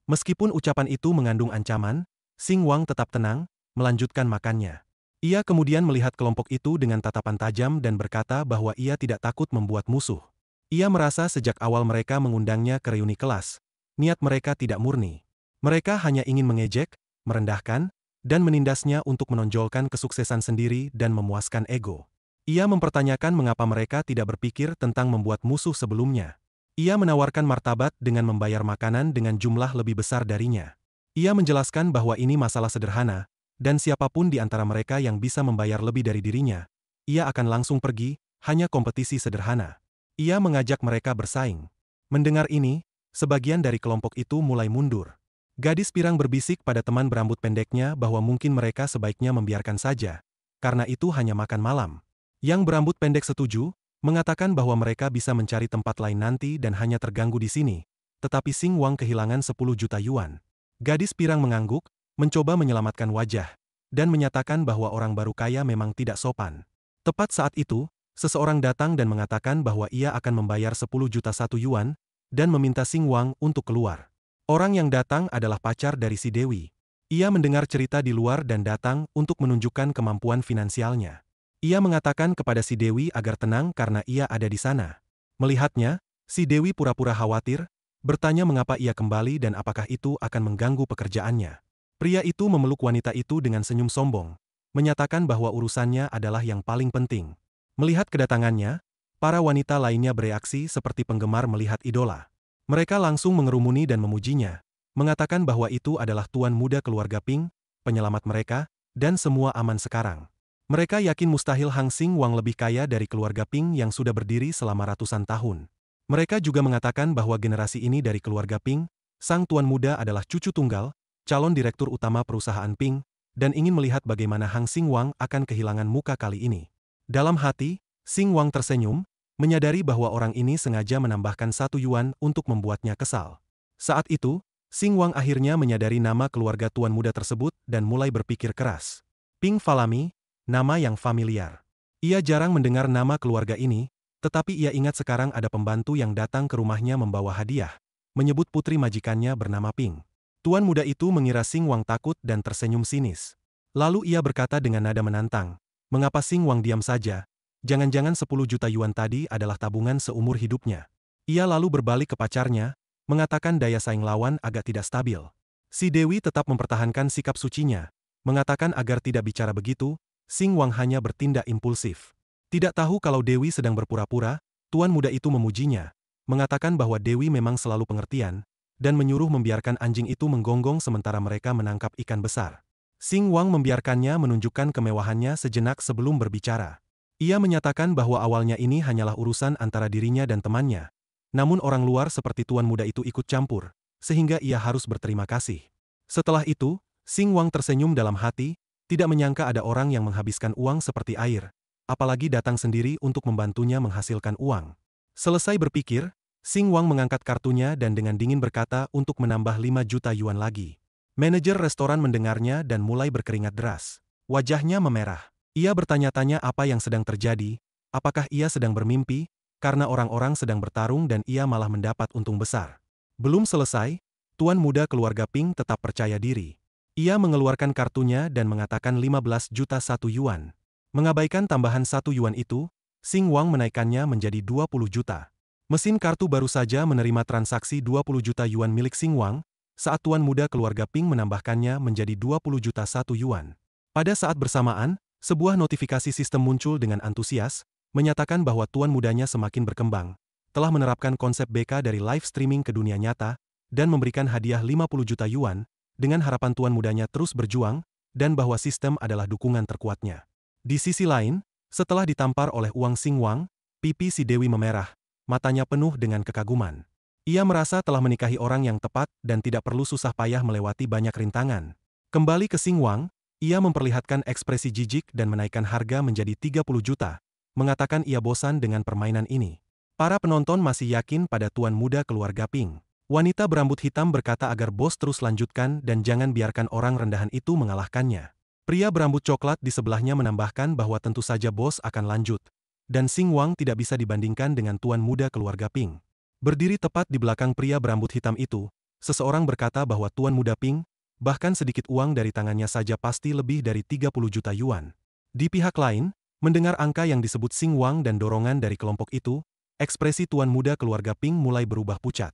A: Meskipun ucapan itu mengandung ancaman, Xing Wang tetap tenang, melanjutkan makannya. Ia kemudian melihat kelompok itu dengan tatapan tajam dan berkata bahwa ia tidak takut membuat musuh. Ia merasa sejak awal mereka mengundangnya ke reuni kelas, niat mereka tidak murni. Mereka hanya ingin mengejek, merendahkan, dan menindasnya untuk menonjolkan kesuksesan sendiri dan memuaskan ego. Ia mempertanyakan mengapa mereka tidak berpikir tentang membuat musuh sebelumnya. Ia menawarkan martabat dengan membayar makanan dengan jumlah lebih besar darinya. Ia menjelaskan bahwa ini masalah sederhana, dan siapapun di antara mereka yang bisa membayar lebih dari dirinya, ia akan langsung pergi, hanya kompetisi sederhana. Ia mengajak mereka bersaing. Mendengar ini, sebagian dari kelompok itu mulai mundur. Gadis pirang berbisik pada teman berambut pendeknya bahwa mungkin mereka sebaiknya membiarkan saja, karena itu hanya makan malam. Yang berambut pendek setuju, mengatakan bahwa mereka bisa mencari tempat lain nanti dan hanya terganggu di sini, tetapi Xing Wang kehilangan 10 juta yuan. Gadis pirang mengangguk, mencoba menyelamatkan wajah, dan menyatakan bahwa orang baru kaya memang tidak sopan. Tepat saat itu, seseorang datang dan mengatakan bahwa ia akan membayar 10 juta 1 yuan, dan meminta Xing Wang untuk keluar. Orang yang datang adalah pacar dari si Dewi. Ia mendengar cerita di luar dan datang untuk menunjukkan kemampuan finansialnya. Ia mengatakan kepada si Dewi agar tenang karena ia ada di sana. Melihatnya, si Dewi pura-pura khawatir, bertanya mengapa ia kembali dan apakah itu akan mengganggu pekerjaannya. Pria itu memeluk wanita itu dengan senyum sombong, menyatakan bahwa urusannya adalah yang paling penting. Melihat kedatangannya, para wanita lainnya bereaksi seperti penggemar melihat idola. Mereka langsung mengerumuni dan memujinya, mengatakan bahwa itu adalah tuan muda keluarga Ping, penyelamat mereka, dan semua aman sekarang. Mereka yakin mustahil Hang Xing Wang lebih kaya dari keluarga Ping yang sudah berdiri selama ratusan tahun. Mereka juga mengatakan bahwa generasi ini dari keluarga Ping, sang tuan muda adalah cucu tunggal, calon direktur utama perusahaan Ping, dan ingin melihat bagaimana Hang Xing Wang akan kehilangan muka kali ini. Dalam hati, Xing Wang tersenyum, menyadari bahwa orang ini sengaja menambahkan 1 yuan untuk membuatnya kesal. Saat itu, Xing Wang akhirnya menyadari nama keluarga tuan muda tersebut dan mulai berpikir keras. Ping Falami, nama yang familiar. Ia jarang mendengar nama keluarga ini, tetapi ia ingat sekarang ada pembantu yang datang ke rumahnya membawa hadiah, menyebut putri majikannya bernama Ping. Tuan muda itu mengira Xing Wang takut dan tersenyum sinis. Lalu ia berkata dengan nada menantang, "Mengapa Xing Wang diam saja? Jangan-jangan 10 juta yuan tadi adalah tabungan seumur hidupnya." Ia lalu berbalik ke pacarnya, mengatakan daya saing lawan agak tidak stabil. Si Dewi tetap mempertahankan sikap sucinya, mengatakan agar tidak bicara begitu. Xing Wang hanya bertindak impulsif. Tidak tahu kalau Dewi sedang berpura-pura, tuan muda itu memujinya, mengatakan bahwa Dewi memang selalu pengertian, dan menyuruh membiarkan anjing itu menggonggong sementara mereka menangkap ikan besar. Xing Wang membiarkannya menunjukkan kemewahannya sejenak sebelum berbicara. Ia menyatakan bahwa awalnya ini hanyalah urusan antara dirinya dan temannya, namun orang luar seperti tuan muda itu ikut campur, sehingga ia harus berterima kasih. Setelah itu, Xing Wang tersenyum dalam hati, tidak menyangka ada orang yang menghabiskan uang seperti air, apalagi datang sendiri untuk membantunya menghasilkan uang. Selesai berpikir, Xing Wang mengangkat kartunya dan dengan dingin berkata untuk menambah 5 juta yuan lagi. Manajer restoran mendengarnya dan mulai berkeringat deras. Wajahnya memerah. Ia bertanya-tanya apa yang sedang terjadi, apakah ia sedang bermimpi, karena orang-orang sedang bertarung dan ia malah mendapat untung besar. Belum selesai, tuan muda keluarga Ping tetap percaya diri. Ia mengeluarkan kartunya dan mengatakan 15 juta 1 yuan. Mengabaikan tambahan 1 yuan itu, Xing Wang menaikkannya menjadi 20 juta. Mesin kartu baru saja menerima transaksi 20 juta yuan milik Xing Wang, saat tuan muda keluarga Ping menambahkannya menjadi 20 juta 1 yuan. Pada saat bersamaan, sebuah notifikasi sistem muncul dengan antusias, menyatakan bahwa tuan mudanya semakin berkembang, telah menerapkan konsep BK dari live streaming ke dunia nyata, dan memberikan hadiah 50 juta yuan, dengan harapan tuan mudanya terus berjuang, dan bahwa sistem adalah dukungan terkuatnya. Di sisi lain, setelah ditampar oleh Wang Xingwang, pipi si Dewi memerah, matanya penuh dengan kekaguman. Ia merasa telah menikahi orang yang tepat dan tidak perlu susah payah melewati banyak rintangan. Kembali ke Xingwang, ia memperlihatkan ekspresi jijik dan menaikkan harga menjadi 30 juta, mengatakan ia bosan dengan permainan ini. Para penonton masih yakin pada tuan muda keluarga Ping. Wanita berambut hitam berkata agar bos terus lanjutkan dan jangan biarkan orang rendahan itu mengalahkannya. Pria berambut coklat di sebelahnya menambahkan bahwa tentu saja bos akan lanjut, dan Xingwang tidak bisa dibandingkan dengan tuan muda keluarga Ping. Berdiri tepat di belakang pria berambut hitam itu, seseorang berkata bahwa tuan muda Ping, bahkan sedikit uang dari tangannya saja pasti lebih dari 30 juta yuan. Di pihak lain, mendengar angka yang disebut Xingwang dan dorongan dari kelompok itu, ekspresi tuan muda keluarga Ping mulai berubah pucat.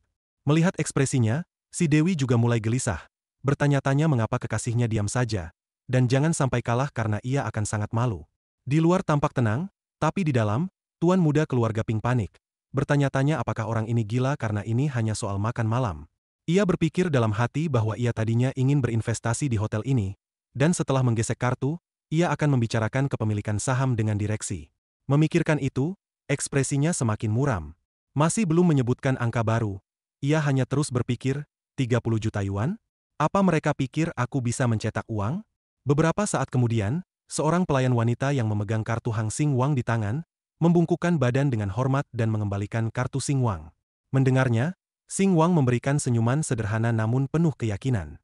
A: Melihat ekspresinya, si Dewi juga mulai gelisah, bertanya-tanya mengapa kekasihnya diam saja, dan jangan sampai kalah karena ia akan sangat malu. Di luar tampak tenang, tapi di dalam, tuan muda keluarga Ping panik, bertanya-tanya apakah orang ini gila karena ini hanya soal makan malam. Ia berpikir dalam hati bahwa ia tadinya ingin berinvestasi di hotel ini, dan setelah menggesek kartu, ia akan membicarakan kepemilikan saham dengan direksi. Memikirkan itu, ekspresinya semakin muram. Masih belum menyebutkan angka baru, ia hanya terus berpikir, 30 juta yuan? Apa mereka pikir aku bisa mencetak uang? Beberapa saat kemudian, seorang pelayan wanita yang memegang kartu Hang Xingwang di tangan, membungkukkan badan dengan hormat dan mengembalikan kartu Xingwang. Mendengarnya, Xingwang memberikan senyuman sederhana namun penuh keyakinan.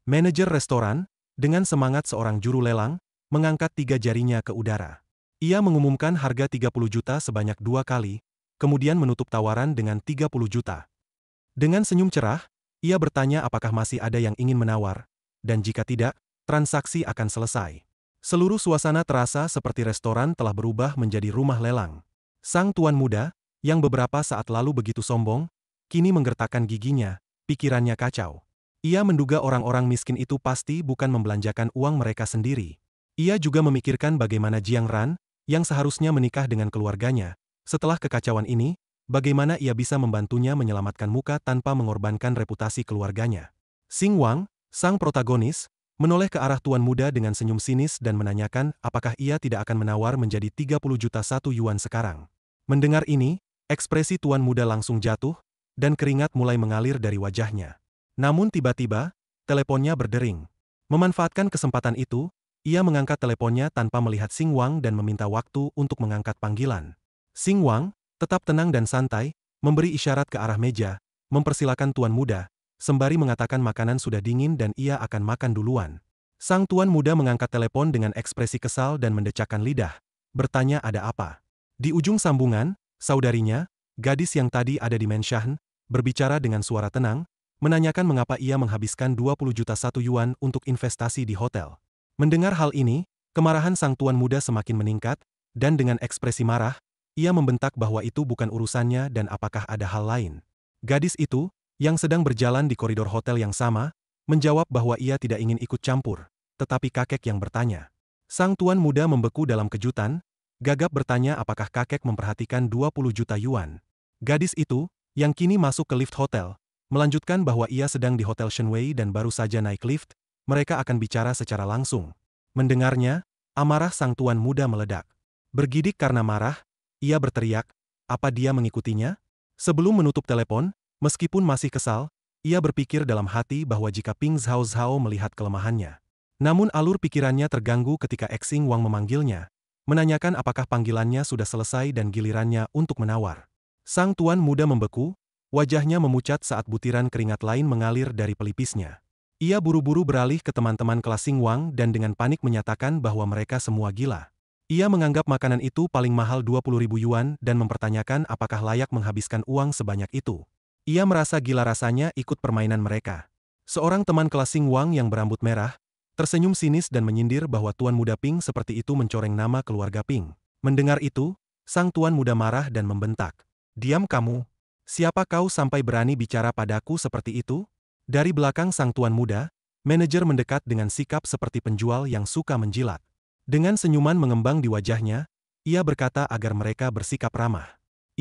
A: Manajer restoran, dengan semangat seorang juru lelang, mengangkat 3 jarinya ke udara. Ia mengumumkan harga 30 juta sebanyak 2 kali, kemudian menutup tawaran dengan 30 juta. Dengan senyum cerah, ia bertanya apakah masih ada yang ingin menawar, dan jika tidak, transaksi akan selesai. Seluruh suasana terasa seperti restoran telah berubah menjadi rumah lelang. Sang tuan muda, yang beberapa saat lalu begitu sombong, kini menggertakkan giginya, pikirannya kacau. Ia menduga orang-orang miskin itu pasti bukan membelanjakan uang mereka sendiri. Ia juga memikirkan bagaimana Jiang Ran, yang seharusnya menikah dengan keluarganya. Setelah kekacauan ini, bagaimana ia bisa membantunya menyelamatkan muka tanpa mengorbankan reputasi keluarganya. Xingwang, sang protagonis, menoleh ke arah tuan muda dengan senyum sinis dan menanyakan apakah ia tidak akan menawar menjadi 30 juta 1 yuan sekarang. Mendengar ini, ekspresi tuan muda langsung jatuh, dan keringat mulai mengalir dari wajahnya. Namun tiba-tiba, teleponnya berdering. Memanfaatkan kesempatan itu, ia mengangkat teleponnya tanpa melihat Xingwang dan meminta waktu untuk mengangkat panggilan. Xingwang, tetap tenang dan santai, memberi isyarat ke arah meja, mempersilakan tuan muda, sembari mengatakan makanan sudah dingin dan ia akan makan duluan. Sang tuan muda mengangkat telepon dengan ekspresi kesal dan mendecakkan lidah, bertanya ada apa. Di ujung sambungan, saudarinya, gadis yang tadi ada di Menshan, berbicara dengan suara tenang, menanyakan mengapa ia menghabiskan 20 juta 1 yuan untuk investasi di hotel. Mendengar hal ini, kemarahan sang tuan muda semakin meningkat, dan dengan ekspresi marah, ia membentak bahwa itu bukan urusannya dan apakah ada hal lain. Gadis itu, yang sedang berjalan di koridor hotel yang sama, menjawab bahwa ia tidak ingin ikut campur, tetapi kakek yang bertanya. Sang tuan muda membeku dalam kejutan, gagap bertanya apakah kakek memperhatikan 20 juta yuan. Gadis itu, yang kini masuk ke lift hotel, melanjutkan bahwa ia sedang di Hotel Shenwei dan baru saja naik lift, mereka akan bicara secara langsung. Mendengarnya, amarah sang tuan muda meledak. Bergidik karena marah, ia berteriak, apa dia mengikutinya? Sebelum menutup telepon, meskipun masih kesal, ia berpikir dalam hati bahwa jika Ping Zhao Zhao melihat kelemahannya. Namun alur pikirannya terganggu ketika Xingwang memanggilnya, menanyakan apakah panggilannya sudah selesai dan gilirannya untuk menawar. Sang tuan muda membeku, wajahnya memucat saat butiran keringat lain mengalir dari pelipisnya. Ia buru-buru beralih ke teman-teman kelas Xingwang dan dengan panik menyatakan bahwa mereka semua gila. Ia menganggap makanan itu paling mahal 20.000 yuan dan mempertanyakan apakah layak menghabiskan uang sebanyak itu. Ia merasa gila rasanya ikut permainan mereka. Seorang teman kelas Xingwang yang berambut merah, tersenyum sinis dan menyindir bahwa tuan muda Ping seperti itu mencoreng nama keluarga Ping. Mendengar itu, sang tuan muda marah dan membentak. Diam kamu. Siapa kau sampai berani bicara padaku seperti itu? Dari belakang sang tuan muda, manajer mendekat dengan sikap seperti penjual yang suka menjilat. Dengan senyuman mengembang di wajahnya, Ia berkata agar mereka bersikap ramah.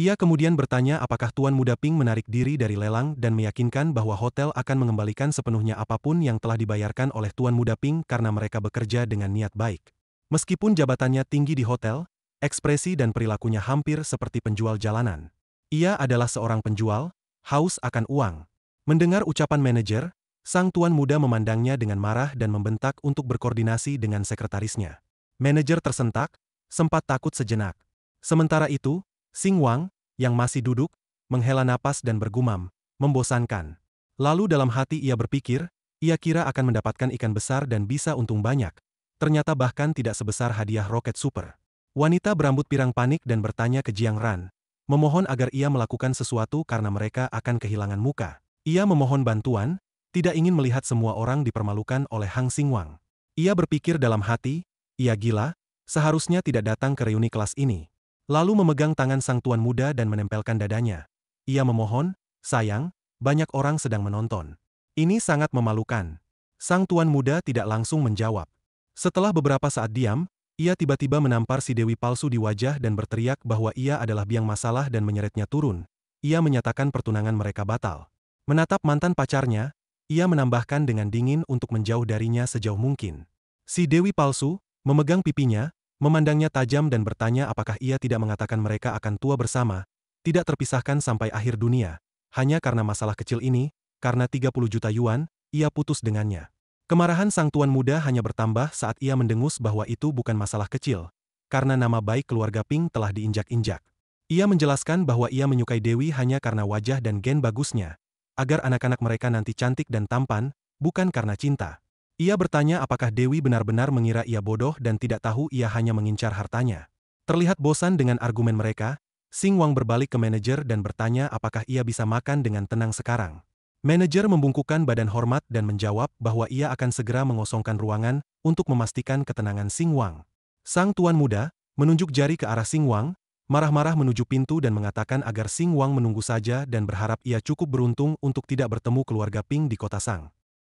A: Ia kemudian bertanya apakah Tuan Muda Ping menarik diri dari lelang dan meyakinkan bahwa hotel akan mengembalikan sepenuhnya apapun yang telah dibayarkan oleh Tuan Muda Ping karena mereka bekerja dengan niat baik. Meskipun jabatannya tinggi di hotel, ekspresi dan perilakunya hampir seperti penjual jalanan. Ia adalah seorang penjual, haus akan uang. Mendengar ucapan manajer, sang Tuan Muda memandangnya dengan marah dan membentak untuk berkoordinasi dengan sekretarisnya. Manajer tersentak, sempat takut sejenak. Sementara itu, Xing Wang, yang masih duduk, menghela napas dan bergumam, membosankan. Lalu dalam hati ia berpikir, ia kira akan mendapatkan ikan besar dan bisa untung banyak. Ternyata bahkan tidak sebesar hadiah roket super. Wanita berambut pirang panik dan bertanya ke Jiang Ran, memohon agar ia melakukan sesuatu karena mereka akan kehilangan muka. Ia memohon bantuan, tidak ingin melihat semua orang dipermalukan oleh Hang Xing Wang. Ia berpikir dalam hati, ia gila, seharusnya tidak datang ke reuni kelas ini. Lalu memegang tangan sang tuan muda dan menempelkan dadanya. Ia memohon, sayang, banyak orang sedang menonton. Ini sangat memalukan. Sang tuan muda tidak langsung menjawab. Setelah beberapa saat diam, ia tiba-tiba menampar si Dewi palsu di wajah dan berteriak bahwa ia adalah biang masalah dan menyeretnya turun. Ia menyatakan pertunangan mereka batal. Menatap mantan pacarnya, ia menambahkan dengan dingin untuk menjauh darinya sejauh mungkin. Si Dewi palsu, memegang pipinya, memandangnya tajam dan bertanya apakah ia tidak mengatakan mereka akan tua bersama, tidak terpisahkan sampai akhir dunia. Hanya karena masalah kecil ini, karena 30 juta yuan, ia putus dengannya. Kemarahan sang tuan muda hanya bertambah saat ia mendengus bahwa itu bukan masalah kecil, karena nama baik keluarga Ping telah diinjak-injak. Ia menjelaskan bahwa ia menyukai Dewi hanya karena wajah dan gen bagusnya, agar anak-anak mereka nanti cantik dan tampan, bukan karena cinta. Ia bertanya apakah Dewi benar-benar mengira ia bodoh dan tidak tahu ia hanya mengincar hartanya. Terlihat bosan dengan argumen mereka, Xing Wang berbalik ke manajer dan bertanya apakah ia bisa makan dengan tenang sekarang. Manajer membungkukkan badan hormat dan menjawab bahwa ia akan segera mengosongkan ruangan untuk memastikan ketenangan Xing Wang. Sang tuan muda menunjuk jari ke arah Xing Wang, marah-marah menuju pintu dan mengatakan agar Xing Wang menunggu saja dan berharap ia cukup beruntung untuk tidak bertemu keluarga Ping di kota Sang.